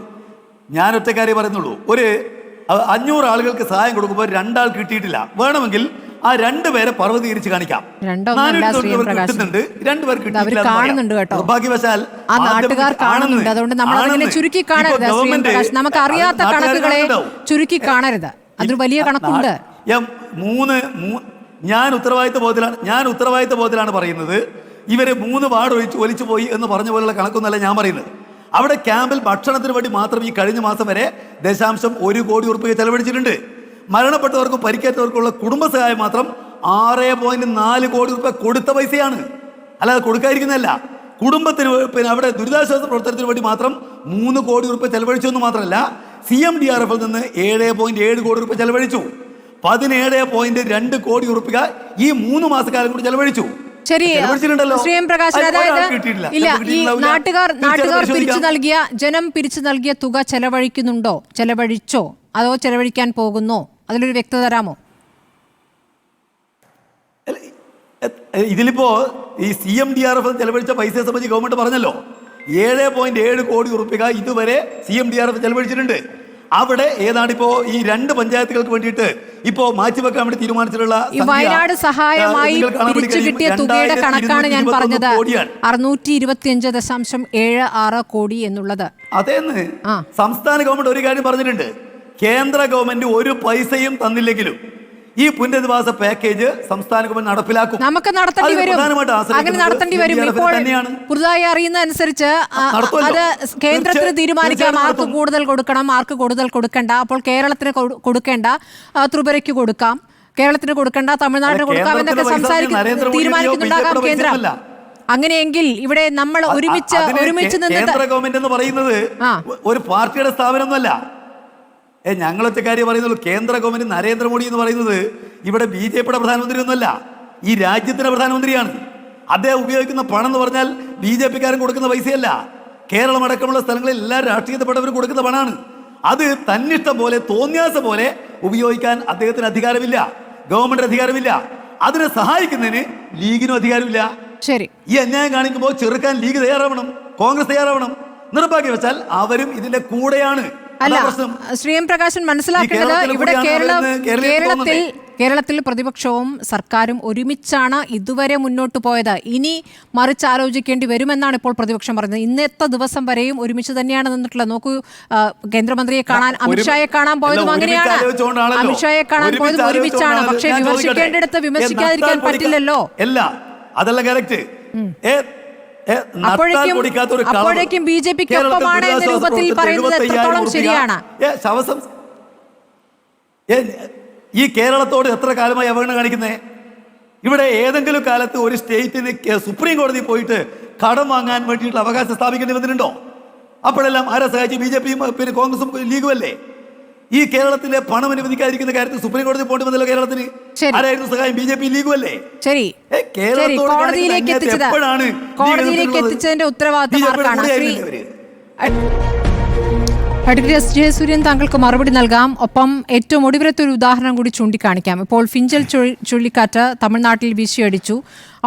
ഒരു 500 ആളുകൾക്ക് സഹായം കൊടുക്കുമ്പോൾ 2 ആൾ കിട്ടിയിട്ടില്ല. വേണമെങ്കിൽ ആ 2 പേരെ പർവ്വതീകരിച്ച് കാണിക്കാം. 2 പേർ
കാണുന്നുണ്ട് കേട്ടോ.
നിർഭാഗ്യവശാൽ
ആ നാട്ടുകാർ കാണുന്നുണ്ട്. അതുകൊണ്ട് നമ്മൾ അതിനെ ചുരുക്കി കാണരുത്. നമുക്ക് അറിയാത്ത കണക്കുകളെ ചുരുക്കി കാണരുത്. അതൊരു വലിയ കണക്കുണ്ട്.
ഞാൻ ഉത്തരവാദിത്ത ബോധത്തിലാണ് പറയുന്നത്. ഇവരെ 3 വാർഡ് ഒലിച്ചു പോയി എന്ന് പറഞ്ഞ പോലുള്ള കണക്കൊന്നല്ല ഞാൻ പറയുന്നത്. അവിടെ ക്യാമ്പിൽ ഭക്ഷണത്തിന് വേണ്ടി മാത്രം ഈ കഴിഞ്ഞ മാസം വരെ 0.1 കോടി രൂപ ചെലവഴിച്ചിട്ടുണ്ട്. മരണപ്പെട്ടവർക്കും പരിക്കേറ്റവർക്കുള്ള കുടുംബസഹായം മാത്രം 6.4 കോടി രൂപ കൊടുത്ത പൈസയാണ്, അല്ലാതെ കൊടുക്കാതിരിക്കുന്നതല്ല. കുടുംബത്തിന് പിന്നെ അവിടെ ദുരിതാശ്വാസ പ്രവർത്തനത്തിന് വേണ്ടി മാത്രം 3 കോടി രൂപ ചെലവഴിച്ചു എന്ന് മാത്രമല്ല, CMDRF-ൽ നിന്ന് 7.7 കോടി രൂപ ചെലവഴിച്ചു. 17.2 കോടി രൂപ ഈ 3 മാസക്കാലം കൂടി ചെലവഴിച്ചു.
ശരി ശ്രീ എം പ്രകാശൻ, അതായത് ഇല്ല, ഈ നാട്ടുകാർ ജനം പിരിച്ചു നൽകിയ തുക ചെലവഴിച്ചോ അതോ ചെലവഴിക്കാൻ പോകുന്നോ? അതിലൊരു വ്യക്തത തരാമോ?
ഇതിലിപ്പോ ഈ CMDRF ചെലവഴിച്ച പൈസയെ സംബന്ധിച്ച് ഗവൺമെന്റ് പറഞ്ഞല്ലോ, 7.7 കോടി രൂപ ഇതുവരെ CMDRF ചെലവഴിച്ചിട്ടുണ്ട്. അവിടെ ഏതാണ്ടിപ്പോ ഈ 2 പഞ്ചായത്തുകൾക്ക് വേണ്ടിയിട്ട് ഇപ്പോ മാറ്റിവെക്കാൻ വേണ്ടി തീരുമാനിച്ചിട്ടുള്ള
വയനാട് സഹായമായി തിരിച്ചു കിട്ടിയ തുകയുടെ കണക്കാണ് ഞാൻ പറഞ്ഞത്. 625.76 കോടി എന്നുള്ളത്.
അതേന്ന് സംസ്ഥാന ഗവൺമെന്റ് ഒരു കാര്യം പറഞ്ഞിട്ടുണ്ട്. കേന്ദ്ര ഗവൺമെന്റ് ഒരു പൈസയും തന്നില്ലെങ്കിലും ഈ പുനരധിവാസ പാക്കേജ് സംസ്ഥാന ഗവൺമെന്റ് നടപ്പിലാക്കും.
നമുക്ക് നടത്തേണ്ടി വരും, അങ്ങനെ നടത്തേണ്ടി വരും. ഇപ്പോൾ പുതുതായി അറിയുന്ന അനുസരിച്ച് അത് കേന്ദ്രത്തിന് തീരുമാനിക്കാം ആർക്ക് കൂടുതൽ കൊടുക്കണം, ആർക്ക് കൂടുതൽ കൊടുക്കണ്ട. അപ്പോൾ കേരളത്തിന് കൊടുക്കേണ്ട ത്രിപുരയ്ക്ക് കൊടുക്കാം, കേരളത്തിന് കൊടുക്കേണ്ട തമിഴ്നാടിന് കൊടുക്കാം എന്നൊക്കെ തീരുമാനിക്കുന്നുണ്ടാകാം കേന്ദ്രം. അങ്ങനെയെങ്കിൽ ഇവിടെ നമ്മൾ ഒരുമിച്ച്
കേന്ദ്ര ഗവൺമെന്റ് എന്ന് പറയുന്നത് ഒരു പാർട്ടിയുടെ സ്ഥാപനമൊന്നുമല്ല. ഞങ്ങളൊക്കെ കാര്യം പറയുന്നുള്ളൂ. കേന്ദ്ര ഗവൺമെന്റ് നരേന്ദ്രമോദി എന്ന് പറയുന്നത് ഇവിടെ BJPയുടെ പ്രധാനമന്ത്രി ഒന്നുമല്ല, ഈ രാജ്യത്തിന്റെ പ്രധാനമന്ത്രിയാണ്. അദ്ദേഹം ഉപയോഗിക്കുന്ന പണം എന്ന് പറഞ്ഞാൽ BJPക്കാരൻ കൊടുക്കുന്ന പൈസയല്ല, കേരളം അടക്കമുള്ള സ്ഥലങ്ങളിൽ എല്ലാ രാഷ്ട്രീയപ്പെട്ടവരും കൊടുക്കുന്ന പണമാണ്. അത് തന്നിഷ്ടം പോലെ തോന്നിയാസം പോലെ ഉപയോഗിക്കാൻ അദ്ദേഹത്തിന് അധികാരമില്ല, ഗവൺമെന്റ് അധികാരമില്ല. അതിനെ സഹായിക്കുന്നതിന് ലീഗിനും അധികാരമില്ല.
ശരി,
ഈ അന്യായം കാണിക്കുമ്പോൾ ചെറുക്കാൻ ലീഗ് തയ്യാറാവണം, കോൺഗ്രസ് തയ്യാറാവണം. നിർഭാഗ്യം വെച്ചാൽ അവരും ഇതിന്റെ കൂടെയാണ്.
അല്ല, ശ്രീ എം പ്രകാശൻ മനസ്സിലാക്കേണ്ടത് ഇവിടെ കേരളത്തിൽ പ്രതിപക്ഷവും സർക്കാരും ഒരുമിച്ചാണ് ഇതുവരെ മുന്നോട്ട് പോയത്. ഇനി മറിച്ചാലോചിക്കേണ്ടി വരുമെന്നാണ് ഇപ്പോൾ പ്രതിപക്ഷം പറയുന്നത്. ഇന്നത്തെ ദിവസം വരെയും ഒരുമിച്ച് തന്നെയാണ് നിന്നിട്ടുള്ളത്. നോക്കൂ, കേന്ദ്രമന്ത്രിയെ കാണാൻ അമിത്ഷായെ കാണാൻ പോയതും അങ്ങനെയാണ്. അമിത്ഷായെ കാണാൻ പോയതും ഒരുമിച്ചാണ്. പക്ഷേ വിമർശിക്കേണ്ടിടത്ത് വിമർശിക്കാതിരിക്കാൻ പറ്റില്ലല്ലോ.
അതല്ല കറക്റ്റ്.
അപ്പോഴേക്കും BJPക്കൊപ്പമാണ് എന്ന രൂപത്തിൽ പറയുന്നത് എത്രത്തോളം ശരിയാണ്?
ഈ കേരളത്തോട് എത്ര കാലമായി അവഗണന കാണിക്കുന്നേ? ഇവിടെ ഏതെങ്കിലും കാലത്ത് ഒരു സ്റ്റേറ്റിന് സുപ്രീം കോടതി പോയിട്ട് കടം വാങ്ങാൻ വേണ്ടിയിട്ടുള്ള അവകാശം സ്ഥാപിക്കേണ്ടി വന്നിട്ടുണ്ടോ? അപ്പോഴെല്ലാം ആരാ സഹായിച്ചു? BJPയും പിന്നെ കോൺഗ്രസും ലീഗും അല്ലേ? ഈ കേരളത്തിലെ പണം അനുവദിക്കാതിരിക്കുന്ന കാര്യത്തിൽ സുപ്രീം കോടതി പോണ്ടി വന്നല്ലോ കേരളത്തിന്. ആരായിരുന്നു സഹായം? BJP ലീഗും അല്ലേ?
ശരി, കോടതിയിലേക്ക് എത്തിച്ചതിന്റെ ഉത്തരവാദിത്തം ആർക്കാണ്? അഡ്വക്കേറ്റ് ജയസൂര്യൻ, താങ്കൾക്ക് മറുപടി നൽകാം. ഒപ്പം ഏറ്റവും ഒടുവിലത്തെ ഒരു ഉദാഹരണം കൂടി ചൂണ്ടിക്കാണിക്കാം. ഇപ്പോൾ ഫിഞ്ചൽ ചുഴലിക്കാറ്റ് തമിഴ്നാട്ടിൽ വീശിയടിച്ചു.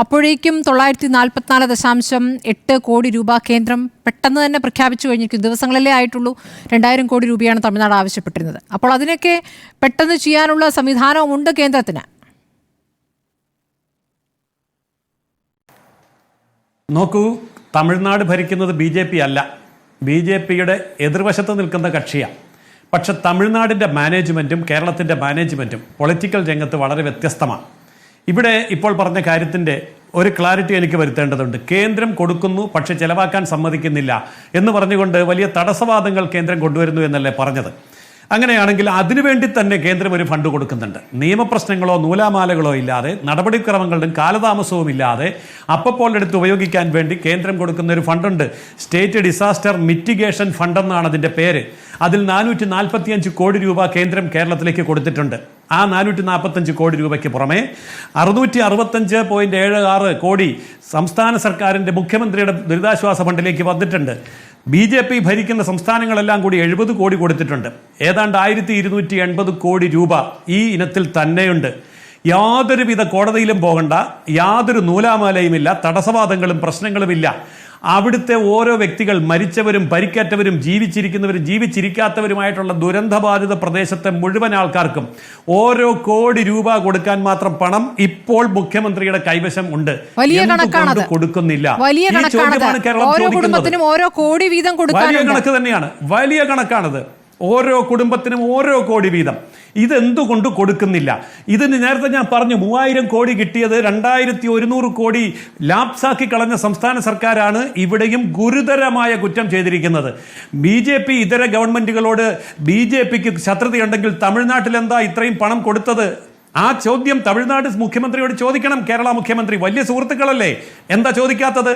അപ്പോഴേക്കും 944.8 കോടി രൂപ കേന്ദ്രം പെട്ടെന്ന് തന്നെ പ്രഖ്യാപിച്ചു കഴിഞ്ഞിരിക്കുന്നു. ദിവസങ്ങളിലേ ആയിട്ടുള്ളൂ. 2000 കോടി രൂപയാണ് തമിഴ്നാട് ആവശ്യപ്പെട്ടിരുന്നത്. അപ്പോൾ അതിനൊക്കെ പെട്ടെന്ന് ചെയ്യാനുള്ള സംവിധാനവുമുണ്ട് കേന്ദ്രത്തിന്.
നോക്കൂ, തമിഴ്നാട് ഭരിക്കുന്നത് BJP അല്ല, BJPയുടെ എതിർവശത്ത് നിൽക്കുന്ന കക്ഷിയാണ്. പക്ഷെ തമിഴ്നാടിൻ്റെ മാനേജ്മെൻറ്റും കേരളത്തിൻ്റെ മാനേജ്മെൻറ്റും പൊളിറ്റിക്കൽ രംഗത്ത് വളരെ വ്യത്യസ്തമാണ്. ഇവിടെ ഇപ്പോൾ പറഞ്ഞ കാര്യത്തിൻ്റെ ഒരു ക്ലാരിറ്റി എനിക്ക് വരുത്തേണ്ടതുണ്ട്. കേന്ദ്രം കൊടുക്കുന്നു പക്ഷെ ചെലവാക്കാൻ സമ്മതിക്കുന്നില്ല എന്ന് പറഞ്ഞുകൊണ്ട് വലിയ തടസ്സവാദങ്ങൾ കേന്ദ്രം കൊണ്ടുവരുന്നു എന്നല്ലേ പറഞ്ഞത്. അങ്ങനെയാണെങ്കിൽ അതിനുവേണ്ടി തന്നെ കേന്ദ്രം ഒരു ഫണ്ട് കൊടുക്കുന്നുണ്ട്. നിയമപ്രശ്നങ്ങളോ നൂലാമാലകളോ ഇല്ലാതെ, നടപടിക്രമങ്ങളുടെയും കാലതാമസവും ഇല്ലാതെ അപ്പോൾ എടുത്ത് ഉപയോഗിക്കാൻ വേണ്ടി കേന്ദ്രം കൊടുക്കുന്ന ഒരു ഫണ്ടുണ്ട്. സ്റ്റേറ്റ് ഡിസാസ്റ്റർ മിറ്റിഗേഷൻ ഫണ്ട് എന്നാണ് അതിൻ്റെ പേര്. അതിൽ 445 കോടി രൂപ കേന്ദ്രം കേരളത്തിലേക്ക് കൊടുത്തിട്ടുണ്ട്. ആ 445 കോടി രൂപയ്ക്ക് പുറമെ 665.76 കോടി സംസ്ഥാന സർക്കാരിൻ്റെ മുഖ്യമന്ത്രിയുടെ ദുരിതാശ്വാസ ഫണ്ടിലേക്ക് വന്നിട്ടുണ്ട്. BJP ഭരിക്കുന്ന സംസ്ഥാനങ്ങളെല്ലാം കൂടി 70 കോടി കൊടുത്തിട്ടുണ്ട്. ഏതാണ്ട് 1280 കോടി രൂപ ഈ ഇനത്തിൽ തന്നെയുണ്ട്. യാതൊരുവിധ കോടതിയിലും പോകണ്ട, യാതൊരു നൂലാമാലയുമില്ല, തടസ്സവാദങ്ങളും പ്രശ്നങ്ങളുമില്ല. അവിടുത്തെ ഓരോ വ്യക്തികൾ, മരിച്ചവരും പരിക്കേറ്റവരും ജീവിച്ചിരിക്കുന്നവരും ജീവിച്ചിരിക്കാത്തവരുമായിട്ടുള്ള ദുരന്തബാധിത പ്രദേശത്തെ മുഴുവൻ ആൾക്കാർക്കും ഓരോ കോടി രൂപ കൊടുക്കാൻ മാത്രം പണം ഇപ്പോൾ മുഖ്യമന്ത്രിയുടെ കൈവശം ഉണ്ട്. കൊടുക്കുന്നില്ല. ഈ ചോദ്യമാണ് കേരളം ചോദിക്കുന്നത്. വലിയ കണക്ക് തന്നെയാണ്, വലിയ കണക്കാണത്. ഓരോ കുടുംബത്തിനും ഓരോ കോടി വീതം. ഇതെന്തുകൊണ്ട് കൊടുക്കുന്നില്ല? ഇതിന് നേരത്തെ ഞാൻ പറഞ്ഞു, 3000 കോടി കിട്ടിയത് 2100 കോടി ലാപ്സാക്കി കളഞ്ഞ സംസ്ഥാന സർക്കാരാണ് ഇവിടെയും ഗുരുതരമായ കുറ്റം ചെയ്തിരിക്കുന്നത്. BJP ഇതര ഗവൺമെന്റുകളോട് BJPക്ക് ശത്രുതയുണ്ടെങ്കിൽ തമിഴ്നാട്ടിൽ എന്താ ഇത്രയും പണം കൊടുത്തത്? ആ ചോദ്യം തമിഴ്നാട് മുഖ്യമന്ത്രിയോട് ചോദിക്കണം. കേരള മുഖ്യമന്ത്രി വലിയ സുഹൃത്തുക്കളല്ലേ, എന്താ ചോദിക്കാത്തത്?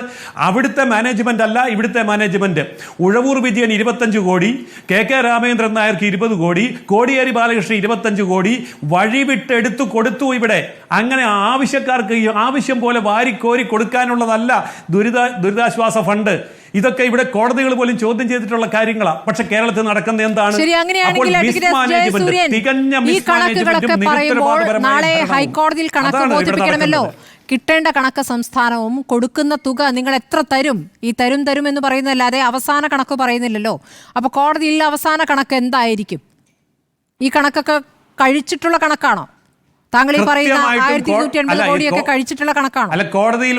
അവിടുത്തെ മാനേജ്മെന്റ് അല്ല ഇവിടുത്തെ മാനേജ്മെന്റ്. ഉഴവൂർ വിജയൻ 25 കോടി, KK രാമേന്ദ്രൻ നായർക്ക് 20 കോടി, കോടിയേരി ബാലകൃഷ്ണൻ 25 കോടി വഴിവിട്ടെടുത്തു കൊടുത്തു ഇവിടെ. അങ്ങനെ ആവശ്യക്കാർക്ക് ആവശ്യം പോലെ വാരിക്കോരി കൊടുക്കാനുള്ളതല്ല ദുരിതാശ്വാസ ഫണ്ട്. ഇതൊക്കെ ഇവിടെ കോടതികൾ പോലും ചോദ്യം ചെയ്തിട്ടുള്ള കാര്യങ്ങളാണ്. പക്ഷെ കേരളത്തിൽ നടക്കുന്ന എന്താണ്?
നാളെ ഹൈക്കോടതിയിൽ കണക്ക് ബോധിപ്പിക്കണമല്ലോ. കിട്ടേണ്ട കണക്ക് സംസ്ഥാനവും കൊടുക്കുന്ന തുക നിങ്ങൾ എത്ര തരും, ഈ തരും എന്ന് പറയുന്നതല്ലാതെ അവസാന കണക്ക് പറയുന്നില്ലല്ലോ. അപ്പൊ കോടതിയിൽ അവസാന കണക്ക് എന്തായിരിക്കും? ഈ കണക്കൊക്കെ കഴിച്ചിട്ടുള്ള കണക്കാണോ? താങ്കൾ ഈ പറയുന്ന 1280 കോടിയൊക്കെ കഴിച്ചിട്ടുള്ള കണക്കാണോ?
അല്ല, കോടതിയിൽ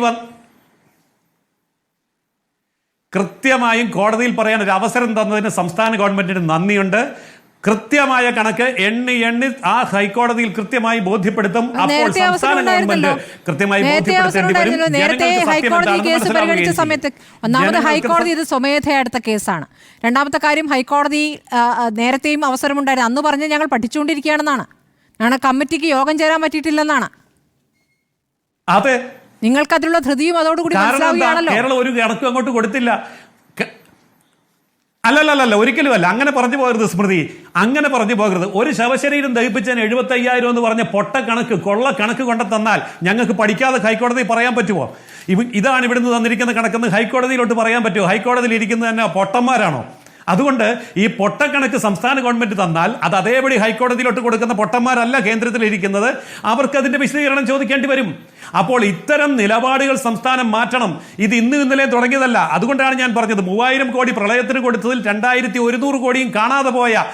കൃത്യമായും കോടതിയിൽ പറയാൻ ഒരു അവസരം തന്നതിന് സംസ്ഥാന ഗവൺമെന്റിന് നന്ദിയുണ്ട്. കൃത്യമായ കണക്ക് എണ്ണി ആ ഹൈക്കോടതിയിൽ കൃത്യമായി ബോധ്യപ്പെടുത്തും. അപ്പോൾ സംസ്ഥാന ഗവൺമെന്റ് കൃത്യമായി ബോധ്യപ്പെടുത്തേണ്ടി വരും.
നേരത്തെ ഹൈക്കോടതി കേസ് പരിഗണിച്ച സമയത്ത് ഒന്നാമത് ഹൈക്കോടതി ഇത് സ്വമേധയാ എടുത്ത കേസാണ്. രണ്ടാമത്തെ കാര്യം, ഹൈക്കോടതി നേരത്തെയും അവസരമുണ്ടായിരുന്നു. അന്ന് പറഞ്ഞ് ഞങ്ങൾ പഠിച്ചുകൊണ്ടിരിക്കുകയാണെന്നാണ്. ഞങ്ങളുടെ കമ്മിറ്റിക്ക് യോഗം ചേരാൻ പറ്റിയിട്ടില്ലെന്നാണ്.
അതെ,
നിങ്ങൾക്ക് അതിലുള്ള ധൃതിയും അതോടുകൂടി
കാരണം എന്താ?
മനസ്സിലാവുകയാണല്ലോ.
കേരളം ഒരു കണക്കും അങ്ങോട്ട് കൊടുത്തില്ല. അല്ലല്ല ഒരിക്കലുമല്ല. അങ്ങനെ പറഞ്ഞു പോകരുത് സ്മൃതി, അങ്ങനെ പറഞ്ഞു പോകരുത്. ഒരു ശവശരീരം ദഹിപ്പിച്ചതിന് 75,000 എന്ന് പറഞ്ഞ പൊട്ട കണക്ക്, കൊള്ള കണക്ക് കൊണ്ട് തന്നാൽ ഞങ്ങൾക്ക് പഠിക്കാതെ ഹൈക്കോടതി പറയാൻ പറ്റുമോ? ഇതാണ് ഇവിടുന്ന് തന്നിരിക്കുന്ന കണക്കെന്ന് ഹൈക്കോടതിയിലോട്ട് പറയാൻ പറ്റുമോ? ഹൈക്കോടതിയിൽ ഇരിക്കുന്നത് തന്നെ പൊട്ടന്മാരാണോ? അതുകൊണ്ട് ഈ പൊട്ടക്കണക്ക് സംസ്ഥാന ഗവൺമെന്റ് തന്നാൽ അത് അതേപടി ഹൈക്കോടതിയിലോട്ട് കൊടുക്കുന്ന പൊട്ടന്മാരല്ല കേന്ദ്രത്തിലിരിക്കുന്നത്. അവർക്ക് അതിന്റെ വിശദീകരണം ചോദിക്കേണ്ടി വരും. അപ്പോൾ ഇത്തരം നിലപാടുകൾ സംസ്ഥാനം മാറ്റണം. ഇത് ഇന്നലെ തുടങ്ങിയതല്ല. അതുകൊണ്ടാണ് ഞാൻ പറഞ്ഞത് 3000 കോടി പ്രളയത്തിന് കൊടുത്തതിൽ 2100 കോടിയും കാണാതെ പോയ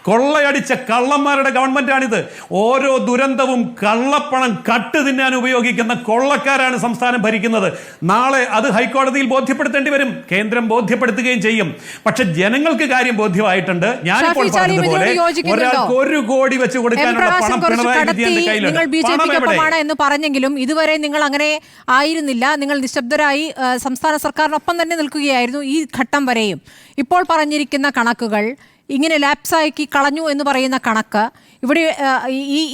കൊള്ളയടിച്ച കള്ളന്മാരുടെ ഗവൺമെന്റാണിത്. ഓരോ ദുരന്തവും കള്ളപ്പണം കട്ട് തിന്നാൻ ഉപയോഗിക്കുന്ന കൊള്ളക്കാരാണ് സംസ്ഥാനം ഭരിക്കുന്നത്. നാളെ അത് ഹൈക്കോടതിയിൽ ബോധ്യപ്പെടുത്തേണ്ടി വരും. കേന്ദ്രം ബോധ്യപ്പെടുത്തുകയും ചെയ്യും. പക്ഷെ ജനങ്ങൾക്ക് കാര്യം ബോധ്യമായിട്ടുണ്ട്. ഞാനിപ്പോൾ പറഞ്ഞതുപോലെ ഒരാൾക്ക് 1 കോടി വെച്ച് കൊടുക്കാനുള്ള പണം പിണറായി വിജയന്റെ കയ്യിലുണ്ട്.
എന്ന് പറഞ്ഞെങ്കിലും ഇതുവരെ നിങ്ങൾ അങ്ങനെ ആയിരുന്നില്ല. നിങ്ങൾ നിശബ്ദരായി സംസ്ഥാന സർക്കാരിനൊപ്പം തന്നെ നിൽക്കുകയായിരുന്നു ഈ ഘട്ടം വരെയും. ഇപ്പോൾ പറഞ്ഞിരിക്കുന്ന കണക്കുകൾ ഇങ്ങനെ ലാപ്സാക്കി കളഞ്ഞു എന്ന് പറയുന്ന കണക്ക് ഇവിടെ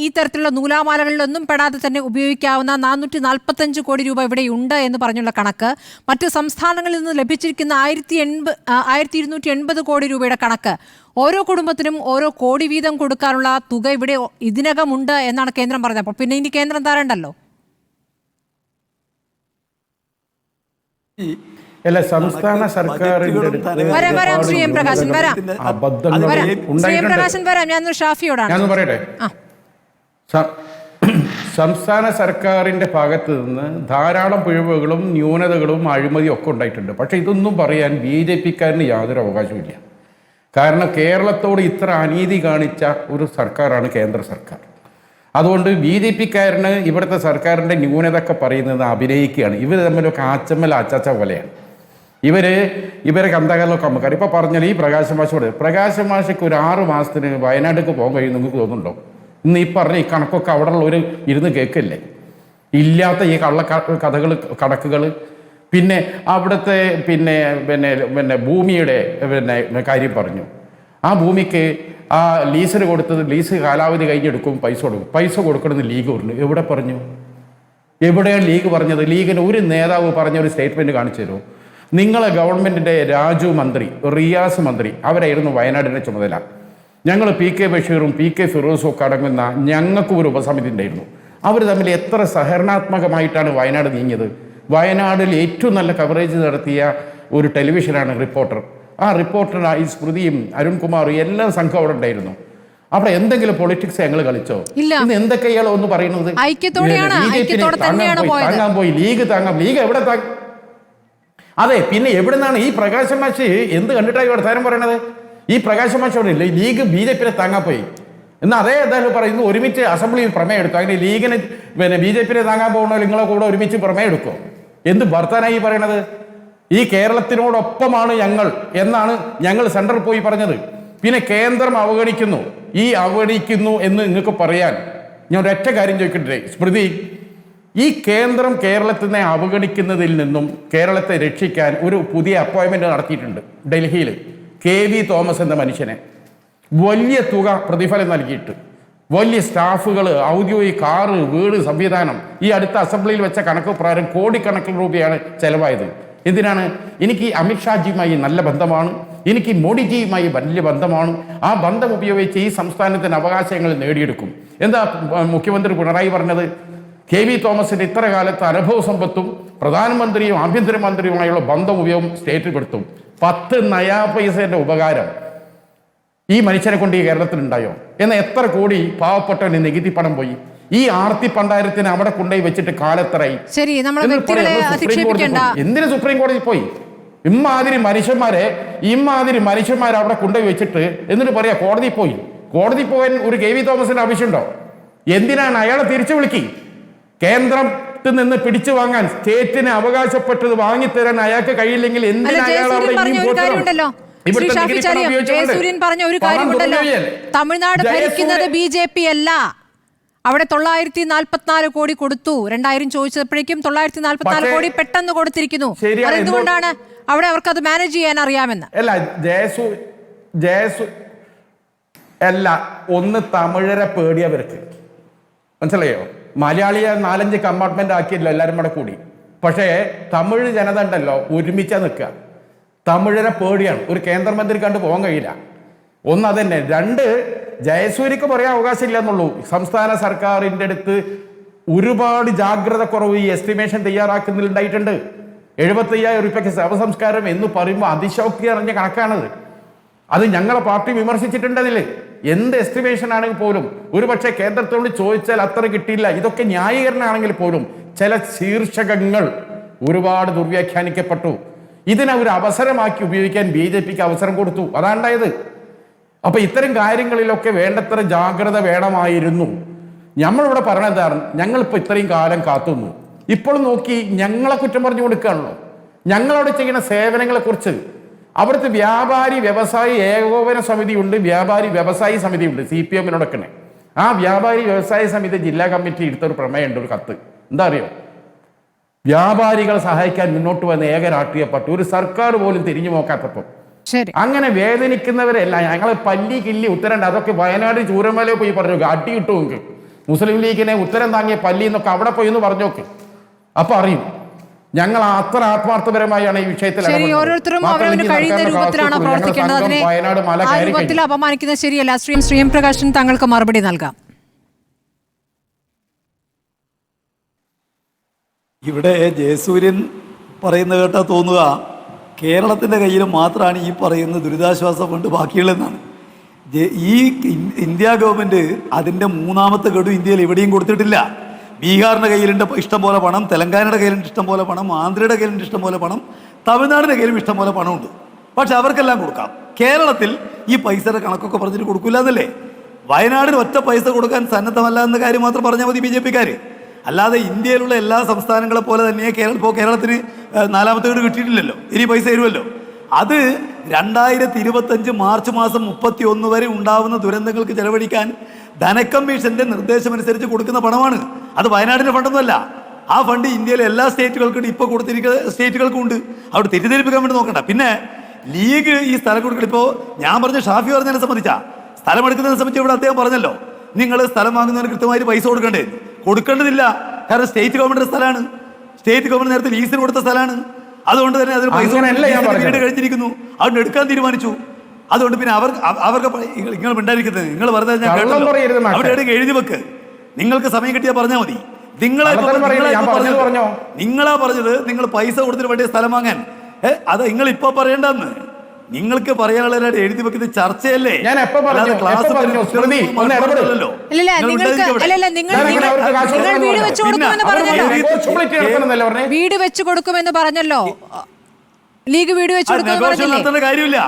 ഈ തരത്തിലുള്ള നൂലാമാലകളിലൊന്നും പെടാതെ തന്നെ ഉപയോഗിക്കാവുന്ന 445 കോടി രൂപ ഇവിടെ ഉണ്ട് എന്ന് പറഞ്ഞുള്ള കണക്ക്, മറ്റ് സംസ്ഥാനങ്ങളിൽ നിന്ന് ലഭിച്ചിരിക്കുന്ന 1280 കോടി രൂപയുടെ കണക്ക്, ഓരോ കുടുംബത്തിനും ഓരോ കോടി വീതം കൊടുക്കാനുള്ള തുക ഇവിടെ ഇതിനകം ഉണ്ട് എന്നാണ് കേന്ദ്രം പറഞ്ഞത്. അപ്പോൾ പിന്നെ ഇനി കേന്ദ്രം തരണ്ടല്ലോ.
അല്ല, സംസ്ഥാന സർക്കാരിന്റെ ഞാൻ പറയട്ടെ, സംസ്ഥാന സർക്കാരിന്റെ ഭാഗത്ത് നിന്ന് ധാരാളം പിഴവുകളും ന്യൂനതകളും അഴിമതിയും ഒക്കെ ഉണ്ടായിട്ടുണ്ട്. പക്ഷെ ഇതൊന്നും പറയാൻ BJP-ക്കാരന് യാതൊരു അവകാശമില്ല. കാരണം കേരളത്തോട് ഇത്ര അനീതി കാണിച്ച ഒരു സർക്കാരാണ് കേന്ദ്ര സർക്കാർ. അതുകൊണ്ട് BJP-ക്കാരന് ഇവിടുത്തെ സർക്കാരിൻ്റെ ന്യൂനതൊക്കെ പറയുന്നത് അഭിനയിക്കുകയാണ്. ഇവർ തമ്മിലൊക്കെ അച്ചാച്ച പോലെയാണ്. ഇവരെ കന്തകാലമൊക്കെ നമുക്കറിയാം. ഇപ്പോൾ പറഞ്ഞാൽ ഈ പ്രകാശ് മാഷയ്ക്ക് ഒരു 6 മാസത്തിന് വയനാട്ടിലേക്ക് പോകാൻ കഴിയും നിങ്ങൾക്ക് തോന്നുന്നുണ്ടോ? ഇന്ന് ഈ പറഞ്ഞ ഈ കണക്കൊക്കെ അവിടെ ഉള്ളവർ ഇരുന്ന് കേൾക്കില്ലേ? ഇല്ലാത്ത ഈ കണക്കുകൾ പിന്നെ അവിടുത്തെ പിന്നെ ഭൂമിയുടെ കാര്യം പറഞ്ഞു. ആ ഭൂമിക്ക് ആ ലീസിന് കൊടുത്തത് ലീസ് കാലാവധി കഴിഞ്ഞെടുക്കും, പൈസ കൊടുക്കണമെന്ന് ലീഗ് പറഞ്ഞു. എവിടെ പറഞ്ഞു? എവിടെയാണ് ലീഗ് പറഞ്ഞത്? ലീഗിന് ഒരു നേതാവ് പറഞ്ഞ ഒരു സ്റ്റേറ്റ്മെൻറ്റ് കാണിച്ചു തരുമോ? നിങ്ങളെ ഗവൺമെൻറ്റിൻ്റെ രാജു മന്ത്രി, റിയാസ് മന്ത്രി, അവരായിരുന്നു വയനാടിൻ്റെ ചുമതല. ഞങ്ങൾ PK ബഷീറും PK ഫിറോസും ഒക്കെ അടങ്ങുന്ന ഞങ്ങൾക്ക് ഒരു ഉപസമിതി ഉണ്ടായിരുന്നു. അവർ തമ്മിൽ എത്ര സഹകരണാത്മകമായിട്ടാണ് വയനാട് നീങ്ങിയത്. വയനാടിൽ ഏറ്റവും നല്ല കവറേജ് നടത്തിയ ഒരു ടെലിവിഷനാണ് റിപ്പോർട്ടർ. ആ റിപ്പോർട്ടറായി സ്മൃതിയും അരുൺകുമാറും എല്ലാ സംഘം അവിടെ ഉണ്ടായിരുന്നു. അവിടെ എന്തെങ്കിലും പൊളിറ്റിക്സ് ഞങ്ങൾ കളിച്ചോ? ഇന്ന് എന്തൊക്കെയാണോ ഒന്ന് പറയുന്നത്? താങ്ങാൻ പോയി ലീഗ് എവിടെ അതെ. പിന്നെ എവിടെ നിന്നാണ് ഈ പ്രകാശ് മാഷ് എന്ത് കണ്ടിട്ടായി വർത്താനം പറയണത്? ഈ പ്രകാശ് മാഷ് അവിടെ ഇല്ല. ലീഗ് BJP-നെ താങ്ങാൻ പോയി. എന്നാൽ അതേ അദ്ദേഹം പറയുന്നു ഒരുമിച്ച് അസംബ്ലിയിൽ പ്രമേയം എടുത്തു. അങ്ങനെ ലീഗിന് BJP-നെ താങ്ങാൻ പോകുന്ന നിങ്ങളെ കൂടെ ഒരുമിച്ച് പ്രമേയം എടുക്കുമോ? എന്ത് വർത്താനായി പറയണത്? ഈ കേരളത്തിനോടൊപ്പമാണ് ഞങ്ങൾ എന്നാണ് ഞങ്ങൾ സെൻട്രൽ പോയി പറഞ്ഞത്. പിന്നെ കേന്ദ്രം അവഗണിക്കുന്നു എന്ന് നിങ്ങൾക്ക് പറയാൻ ഞാൻ ഒരൊറ്റ കാര്യം ചോദിക്കട്ടെ സ്മൃതി. ഈ കേന്ദ്രം കേരളത്തിനെ അവഗണിക്കുന്നതിൽ നിന്നും കേരളത്തെ രക്ഷിക്കാൻ ഒരു പുതിയ അപ്പോയിൻമെൻറ്റ് നടത്തിയിട്ടുണ്ട് ഡൽഹിയിൽ. KV തോമസ് എന്ന മനുഷ്യനെ വലിയ തുക പ്രതിഫലം നൽകിയിട്ട് വലിയ സ്റ്റാഫുകൾ, ഔദ്യോഗിക കാറ്, വീട്, സംവിധാനം, ഈ അടുത്ത അസംബ്ലിയിൽ വെച്ച കണക്ക് പ്രകാരം കോടിക്കണക്കിന് രൂപയാണ് ചെലവായത്. എന്തിനാണ്? എനിക്ക് അമിത്ഷാജിയുമായി നല്ല ബന്ധമാണ്, എനിക്ക് മോഡിജിയുമായി വലിയ ബന്ധമാണ്. ആ ബന്ധം ഉപയോഗിച്ച് ഈ സംസ്ഥാനത്തിന് അവകാശങ്ങൾ നേടിയെടുക്കും. എന്താ മുഖ്യമന്ത്രി പിണറായി പറഞ്ഞത്? KV തോമസിന്റെ ഇത്ര കാലത്ത് അനുഭവ സമ്പത്തും പ്രധാനമന്ത്രിയും ആഭ്യന്തരമന്ത്രിയുമായുള്ള ബന്ധം ഉപയോഗം സ്റ്റേറ്റിൽ പെടുത്തും. 10 നയാ പൈസയുടെ ഉപകാരം ഈ മനുഷ്യനെ കൊണ്ട് ഈ കേരളത്തിലുണ്ടായോ? എന്നാൽ എത്ര കോടി പാവപ്പെട്ടവന് നികുതി പണം പോയി? ഈ ആർത്തി പണ്ടായിരത്തിന് അവിടെ കൊണ്ടുപോയി വെച്ചിട്ട് കാലത്തറായി. എന്തിനു സുപ്രീം കോടതി പോയി? ഇമ്മാതിരി മനുഷ്യന്മാരെ അവിടെ കൊണ്ടുപോയി വെച്ചിട്ട് എന്നിട്ട് പറയാ കോടതി പോയി. കോടതി പോകാൻ ഒരു KV തോമസിന്റെ ആവശ്യമുണ്ടോ? എന്തിനാണ് അയാളെ തിരിച്ചു വിളിക്കി? കേന്ദ്രത്തിൽ നിന്ന് പിടിച്ചു വാങ്ങാൻ, സ്റ്റേറ്റിന് അവകാശപ്പെട്ടത് വാങ്ങിത്തരാൻ അയാൾക്ക് കഴിയില്ലെങ്കിൽ എന്തിനാ അയാൾ അവിടെ
പറഞ്ഞ ഒരു കാര്യമുണ്ടല്ലോ, തമിഴ്നാട് ഭരിക്കുന്നത് BJP അല്ല. അവിടെ 944 കോടി കൊടുത്തു. 2000 ചോദിച്ചപ്പോഴേക്കും 944 കോടി പെട്ടെന്ന് കൊടുത്തിരിക്കുന്നു. അതെന്തുകൊണ്ടാണ്? അവിടെ അവർക്ക് അത് മാനേജ് ചെയ്യാൻ അറിയാമെന്ന്.
അല്ല, ഒന്ന് തമിഴരെ പേടിയവർക്ക് മനസ്സിലായോ? മലയാളിയെ 4-5 കമ്പാർട്ട്മെന്റ് ആക്കിയല്ലോ എല്ലാവരും കൂടെ കൂടി. പക്ഷേ തമിഴ് ജനത ഉണ്ടല്ലോ ഒരുമിച്ചാ നിൽക്കുക. തമിഴരെ പേടിയാണ്. ഒരു കേന്ദ്രമന്ത്രി കണ്ട് പോകാൻ കഴിയില്ല. ഒന്ന് അതന്നെ. രണ്ട്, ജയസൂര്യക്ക് പറയാൻ അവകാശമില്ല എന്നുള്ളൂ. സംസ്ഥാന സർക്കാരിൻ്റെ അടുത്ത് ഒരുപാട് ജാഗ്രത കുറവ് ഈ എസ്റ്റിമേഷൻ തയ്യാറാക്കുന്നതിലുണ്ടായിട്ടുണ്ട്. 75,000 രൂപയ്ക്ക് ശവസംസ്കാരം എന്ന് പറയുമ്പോൾ അതിശോക്തി അറിഞ്ഞ കണക്കാണത്. അത് ഞങ്ങളെ പാർട്ടി വിമർശിച്ചിട്ടുണ്ട്. അതിൽ എന്ത് എസ്റ്റിമേഷൻ ആണെങ്കിൽ പോലും ഒരു പക്ഷേ കേന്ദ്രത്തോട് ചോദിച്ചാൽ അത്ര കിട്ടിയില്ല. ഇതൊക്കെ ന്യായീകരണമാണെങ്കിൽ പോലും ചില ശീർഷകങ്ങൾ ഒരുപാട് ദുർവ്യാഖ്യാനിക്കപ്പെട്ടു. ഇതിനെ ഒരു അവസരമാക്കി ഉപയോഗിക്കാൻ BJPക്ക് അവസരം കൊടുത്തു. അതാണ്ടായത്. അപ്പൊ ഇത്തരം കാര്യങ്ങളിലൊക്കെ വേണ്ടത്ര ജാഗ്രത വേണമായിരുന്നു. നമ്മളിവിടെ പറഞ്ഞതാണ്, ഞങ്ങളിപ്പോൾ ഇത്രയും കാലം കാത്തുന്നു. ഇപ്പോൾ നോക്കി ഞങ്ങളെ കുറ്റം പറഞ്ഞു കൊടുക്കുകയാണല്ലോ. ഞങ്ങളവിടെ ചെയ്യുന്ന സേവനങ്ങളെക്കുറിച്ച് അവിടുത്തെ വ്യാപാരി വ്യവസായി ഏകോപന സമിതിയുണ്ട്, വ്യാപാരി വ്യവസായി സമിതിയുണ്ട്, CPM-നോടൊക്കെ. ആ വ്യാപാരി വ്യവസായ സമിതി ജില്ലാ കമ്മിറ്റി എടുത്തൊരു പ്രമേയമുണ്ട്, ഒരു കത്ത്. എന്താ അറിയോ? വ്യാപാരികളെ സഹായിക്കാൻ മുന്നോട്ട് വന്ന ഏക രാഷ്ട്രീയ പാർട്ടി, ഒരു സർക്കാർ പോലും തിരിഞ്ഞു നോക്കാത്തപ്പോൾ. അങ്ങനെ വേദനിക്കുന്നവരല്ല ഞങ്ങളെ പല്ലി കില്ലി ഉത്തരണ്ട്. അതൊക്കെ വയനാട് ചൂരമല പോയി പറഞ്ഞു, അടി കിട്ടും നിങ്ങൾക്ക്. മുസ്ലിം ലീഗിനെ ഉത്തരം താങ്ങിയ പല്ലി എന്നൊക്കെ അവിടെ പോയി എന്ന് പറഞ്ഞു നോക്ക്. അപ്പൊ അറിയും ഞങ്ങൾ അത്ര ആത്മാർത്ഥപരമായാണ് ഈ വിഷയത്തിൽ.
ഓരോരുത്തരും അവരവന് കഴിയുന്ന രൂപത്തിലാണ് പ്രവർത്തിക്കേണ്ടത്. അതിനെ ആ രൂപത്തിൽ അപമാനിക്കുന്നത് ശരിയല്ല. ശ്രീം പ്രകാശൻ താങ്കൾക്ക് മറുപടി നൽകാം.
ഇവിടെ ജയസൂര്യൻ പറയുന്നത് കേട്ടാൽ തോന്നുക കേരളത്തിൻ്റെ കയ്യിൽ മാത്രമാണ് ഈ പറയുന്ന ദുരിതാശ്വാസ ഫണ്ട് ബാക്കിയുള്ളതെന്നാണ്. ഈ ഇന്ത്യ ഗവൺമെൻറ് അതിൻ്റെ മൂന്നാമത്തെ ഗഡു ഇന്ത്യയിൽ എവിടെയും കൊടുത്തിട്ടില്ല. ബീഹാറിൻ്റെ കയ്യിലുണ്ട് ഇഷ്ടംപോലെ പണം, തെലങ്കാനയുടെ കയ്യിലുണ്ട് ഇഷ്ടംപോലെ പണം, ആന്ധ്രയുടെ കയ്യിലുണ്ട് ഇഷ്ടംപോലെ പണം, തമിഴ്നാടിൻ്റെ കയ്യിലും ഇഷ്ടംപോലെ പണമുണ്ട്. പക്ഷെ അവർക്കെല്ലാം കൊടുക്കാം. കേരളത്തിൽ ഈ പൈസയുടെ കണക്കൊക്കെ പറഞ്ഞിട്ട് കൊടുക്കില്ല എന്നല്ലേ? വയനാടിന് ഒറ്റ പൈസ കൊടുക്കാൻ സന്നദ്ധമല്ല എന്ന കാര്യം മാത്രം പറഞ്ഞാൽ മതി BJPക്കാർ. അല്ലാതെ ഇന്ത്യയിലുള്ള എല്ലാ സംസ്ഥാനങ്ങളെ പോലെ തന്നെ ഇപ്പോൾ കേരളത്തിന് 4ാമത്തെ ഗഡു കിട്ടിയിട്ടില്ലല്ലോ. ഇനി പൈസ തരുമല്ലോ. അത് 2025 മാർച്ച് മാസം 31 വരെ ഉണ്ടാവുന്ന ദുരന്തങ്ങൾക്ക് ചെലവഴിക്കാൻ ധനക്കമ്മീഷന്റെ നിർദ്ദേശമനുസരിച്ച് കൊടുക്കുന്ന പണമാണ്. അത് വയനാടിൻ്റെ ഫണ്ടൊന്നുമല്ല. ആ ഫണ്ട് ഇന്ത്യയിലെ എല്ലാ സ്റ്റേറ്റുകൾക്കും ഇപ്പോൾ കൊടുത്തിരിക്കുന്ന സ്റ്റേറ്റുകൾക്കും ഉണ്ട്. അവിടെ തെറ്റിദ്ധരിപ്പിക്കാൻ വേണ്ടി നോക്കണ്ട. പിന്നെ ലീഗ് ഈ സ്ഥലം കൊടുക്കണം. ഇപ്പോൾ ഞാൻ പറഞ്ഞ ഷാഫി പറഞ്ഞതിനെ സംബന്ധിച്ചാ സ്ഥലം എടുക്കുന്നതിനെ സംബന്ധിച്ച് ഇവിടെ അദ്ദേഹം പറഞ്ഞല്ലോ, നിങ്ങൾ സ്ഥലം വാങ്ങുന്നതിന് കൃത്യമായിട്ട് പൈസ കൊടുക്കണ്ടേ? കൊടുക്കേണ്ടതില്ല. കാരണം സ്റ്റേറ്റ് ഗവൺമെന്റിന്റെ സ്ഥലമാണ്. സ്റ്റേറ്റ് ഗവൺമെന്റ് നേരത്തെ ലീസിന് കൊടുത്ത സ്ഥലമാണ്. അതുകൊണ്ട് തന്നെ അതിന് പൈസ വീട് കഴിഞ്ഞിരിക്കുന്നു. അതുകൊണ്ട് എടുക്കാൻ തീരുമാനിച്ചു. അതുകൊണ്ട് പിന്നെ അവർക്ക് നിങ്ങൾ മിണ്ടായിരിക്കുന്നത്, നിങ്ങൾ പറഞ്ഞാൽ ഞാൻ അവിടെ എഴുതി വെക്ക്. നിങ്ങൾക്ക് സമയം കിട്ടിയാൽ പറഞ്ഞാൽ മതി. നിങ്ങളാ പറഞ്ഞത് നിങ്ങൾ പൈസ കൊടുത്തിട്ട് വേണ്ടിയ സ്ഥലം വാങ്ങാൻ. അത് നിങ്ങൾ ഇപ്പൊ പറയണ്ടെന്ന്. നിങ്ങൾക്ക് പറയാനുള്ള എഴുതി വെക്കുന്ന ചർച്ചയല്ലേ?
വീട് വെച്ച് കൊടുക്കുമെന്ന് പറഞ്ഞല്ലോ. ലീഗ് വീട് വെച്ച്
നടത്തേണ്ട കാര്യമില്ല.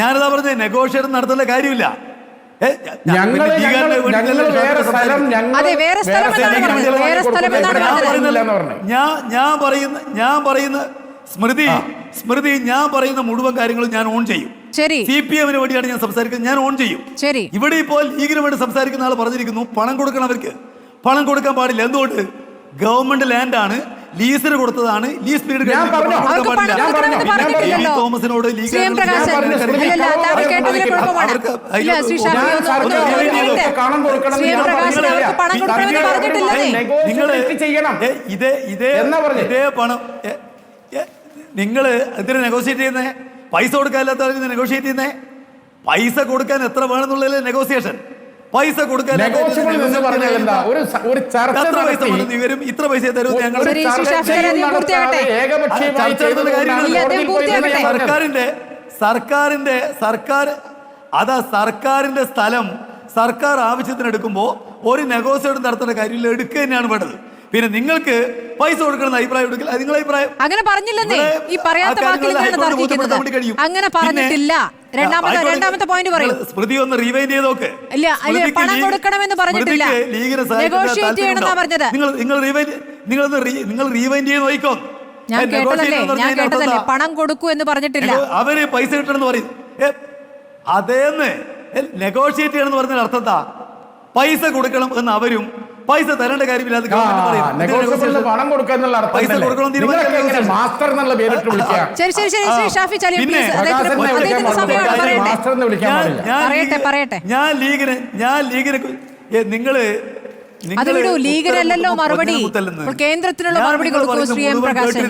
ഞാനതാ പറഞ്ഞത്, നെഗോഷിയേഷൻ നടത്തേണ്ട കാര്യമില്ല. സ്മൃതി ഞാൻ പറയുന്ന മുഴുവൻ കാര്യങ്ങളും ഞാൻ ഓൺ ചെയ്യും. CPM-ന് വേണ്ടിയാണ് ഞാൻ സംസാരിക്കുന്നത്. ഞാൻ ഓൺ ചെയ്യും. ഇവിടെ ഇപ്പോൾ ലീഗിന് വേണ്ടി സംസാരിക്കുന്ന ആൾ പറഞ്ഞിരിക്കുന്നു പണം കൊടുക്കണം. അവർക്ക് പണം കൊടുക്കാൻ പാടില്ല. എന്തുകൊണ്ട്? ഗവൺമെന്റ് ലാൻഡാണ്, ലീസിന് കൊടുത്തതാണ്. ലീസ് പീരീഡ് തോമസിനോട് ഇതേ പണം നിങ്ങൾ എന്തിനാ നെഗോഷിയേറ്റ് ചെയ്യുന്നേ? പൈസ കൊടുക്കാനില്ലാത്ത നെഗോഷിയേറ്റ് ചെയ്യുന്നേ? പൈസ കൊടുക്കാൻ എത്ര വേണമെന്നുള്ളതല്ലേ നെഗോസിയേഷൻ. പൈസ കൊടുക്കാൻ ഇത്ര പൈസ തരും. സർക്കാരിന്റെ സ്ഥലം സർക്കാർ ആവശ്യത്തിന് എടുക്കുമ്പോൾ ഒരു നെഗോസിയേഷൻ നടത്തേണ്ട കാര്യമില്ല, എടുക്കുക തന്നെയാണ് വേണ്ടത്. പിന്നെ നിങ്ങൾക്ക് പൈസ കൊടുക്കണമെന്ന് അഭിപ്രായം എടുക്കില്ല, അത് നിങ്ങളെ അഭിപ്രായം.
അങ്ങനെ പറഞ്ഞില്ലെന്നേ. ഈ പറയാത്ത അങ്ങനെ പറഞ്ഞിട്ടില്ല. രണ്ടാമത്തെ പോയിന്റ് പറയും.
സ്മൃതി ഒന്ന് റീവൈൻഡ് ചെയ്ത് നോക്ക്.
പണം കൊടുക്കണമെന്ന് പറഞ്ഞിട്ടില്ല, നെഗോഷിയേറ്റ് ചെയ്യണമെന്നാ പറഞ്ഞത്.
നിങ്ങൾ റീവൈൻഡ് ചെയ്ത് നോക്കിക്കോ.
ഞാൻ കേട്ടതല്ലേ പണം കൊടുക്കൂ എന്ന് പറഞ്ഞിട്ടില്ല.
അവര് പൈസ കിട്ടണമെന്ന് പറയും. അതേന്ന് നെഗോഷിയേറ്റ് ചെയ്യണമെന്ന് പറഞ്ഞ അർത്ഥം എന്താ? പൈസ കൊടുക്കണം എന്ന് അവരും പൈസ തരേണ്ട കാര്യമില്ല.
പണം കൊടുക്കാന്നുള്ള പൈസ കൊടുക്കണം.
ഞാൻ ലീഗിനെ
അത് വിടൂ, ലീഗിനല്ലല്ലോ മറുപടി. ഇപ്പോൾ കേന്ദ്രത്തിനുള്ള മറുപടി കൊടുക്കൂ ശ്രീ എം പ്രകാശൻ.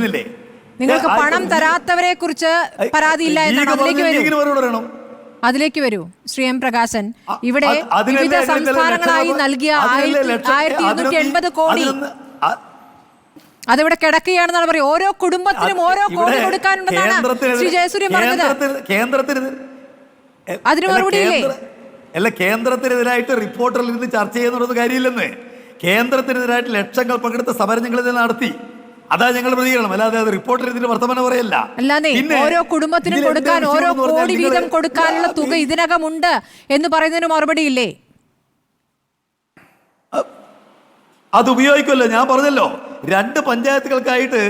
നിങ്ങൾക്ക് പണം തരാത്തവരെ കുറിച്ച് പരാതിയില്ല എന്നാണ്. അതിലേക്ക് വരൂ ശ്രീ എം പ്രകാശൻ. ഇവിടെ വിവിധ സംസ്ഥാനങ്ങളായി നൽകിയ 1280 കോടി അതിവിടെ കിടക്കുകയാണെന്നാണ് പറയുക. ഓരോ കുടുംബത്തിനും ഓരോ കോടി കൊടുക്കാനുണ്ടെന്നാണ് ശ്രീ ജയസൂര്യൻ പറഞ്ഞത്. അതിന് മറുപടിയില്ലേ?
അല്ല, കേന്ദ്രത്തിനെതിരായിട്ട് റിപ്പോർട്ടറിൽ ഇരുന്ന് ചർച്ച ചെയ്യുന്നത് കാര്യമില്ലെന്ന്. കേന്ദ്രത്തിനെതിരായിട്ട് ലക്ഷങ്ങൾ പങ്കെടുത്ത സമരം ഞങ്ങൾ ഇതിൽ നടത്തി. അതാ ഞങ്ങൾ പ്രതികരണം. അല്ലാതെ അത് റിപ്പോർട്ടർ ഇതിന് വർത്തമാനം പറയല്ല.
അല്ലാതെ ഓരോ കുടുംബത്തിനും കൊടുക്കാൻ ഓരോ കോടി വീതം കൊടുക്കാനുള്ള തുക ഇതിനകമുണ്ട് എന്ന് പറയുന്നതിന് മറുപടിയില്ലേ?
അത് ഉപയോഗിക്കുമല്ലോ. ഞാൻ പറഞ്ഞല്ലോ, 2 പഞ്ചായത്തുകൾക്കായിട്ട്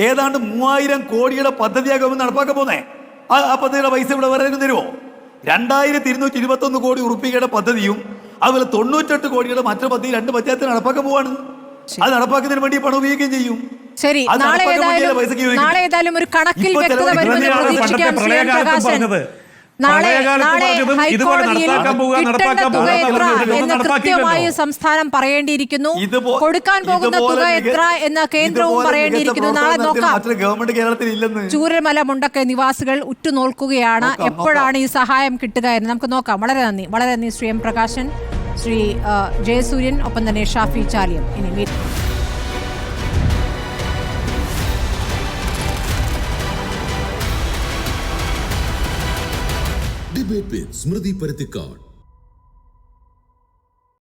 ഏതാണ്ട് 3000 കോടിയുടെ പദ്ധതിയാകുമെന്ന് നടപ്പാക്കാൻ പോന്നേ. ആ പദ്ധതിയുടെ പൈസ ഇവിടെ വരാനും തരുമോ? 2221 കോടി ഉറുപ്പികയുടെ പദ്ധതിയും അതുപോലെ 98 കോടിയുടെ മറ്റു പദ്ധതി 2 പഞ്ചായത്തിന് നടപ്പാക്കാൻ പോവാണ്. അത് നടപ്പാക്കുന്നതിന് വേണ്ടി പണം ഉപയോഗിക്കുകയും ചെയ്യും.
ശരി, നാളെ ഏതായാലും ഒരു കണക്കിൽ വ്യക്തത വരുമെന്ന് പ്രതീക്ഷിക്കാം ശ്രീ എം പ്രകാശൻ. നാളെ ഹൈക്കോടതിയിൽ കിട്ടേണ്ട തുക എത്ര എന്ന് കൃത്യമായി സംസ്ഥാനം പറയേണ്ടിയിരിക്കുന്നു. കൊടുക്കാൻ പോകുന്ന തുക എത്ര എന്ന് കേന്ദ്രവും പറയേണ്ടിയിരിക്കുന്നു. നാളെ നോക്കാം. ചൂരൽമല മുണ്ടക്ക നിവാസികൾ ഉറ്റുനോക്കുകയാണ് എപ്പോഴാണ് ഈ സഹായം കിട്ടുക എന്ന്. നമുക്ക് നോക്കാം. വളരെ നന്ദി ശ്രീ എം പ്രകാശൻ, ശ്രീ ജയസൂര്യൻ, ഒപ്പം തന്നെ ഷാഫി ചാലിയം. ഇനി
ഡിബേറ്റ് വിത്ത് സ്മൃതി പരുത്തിക്കാട്.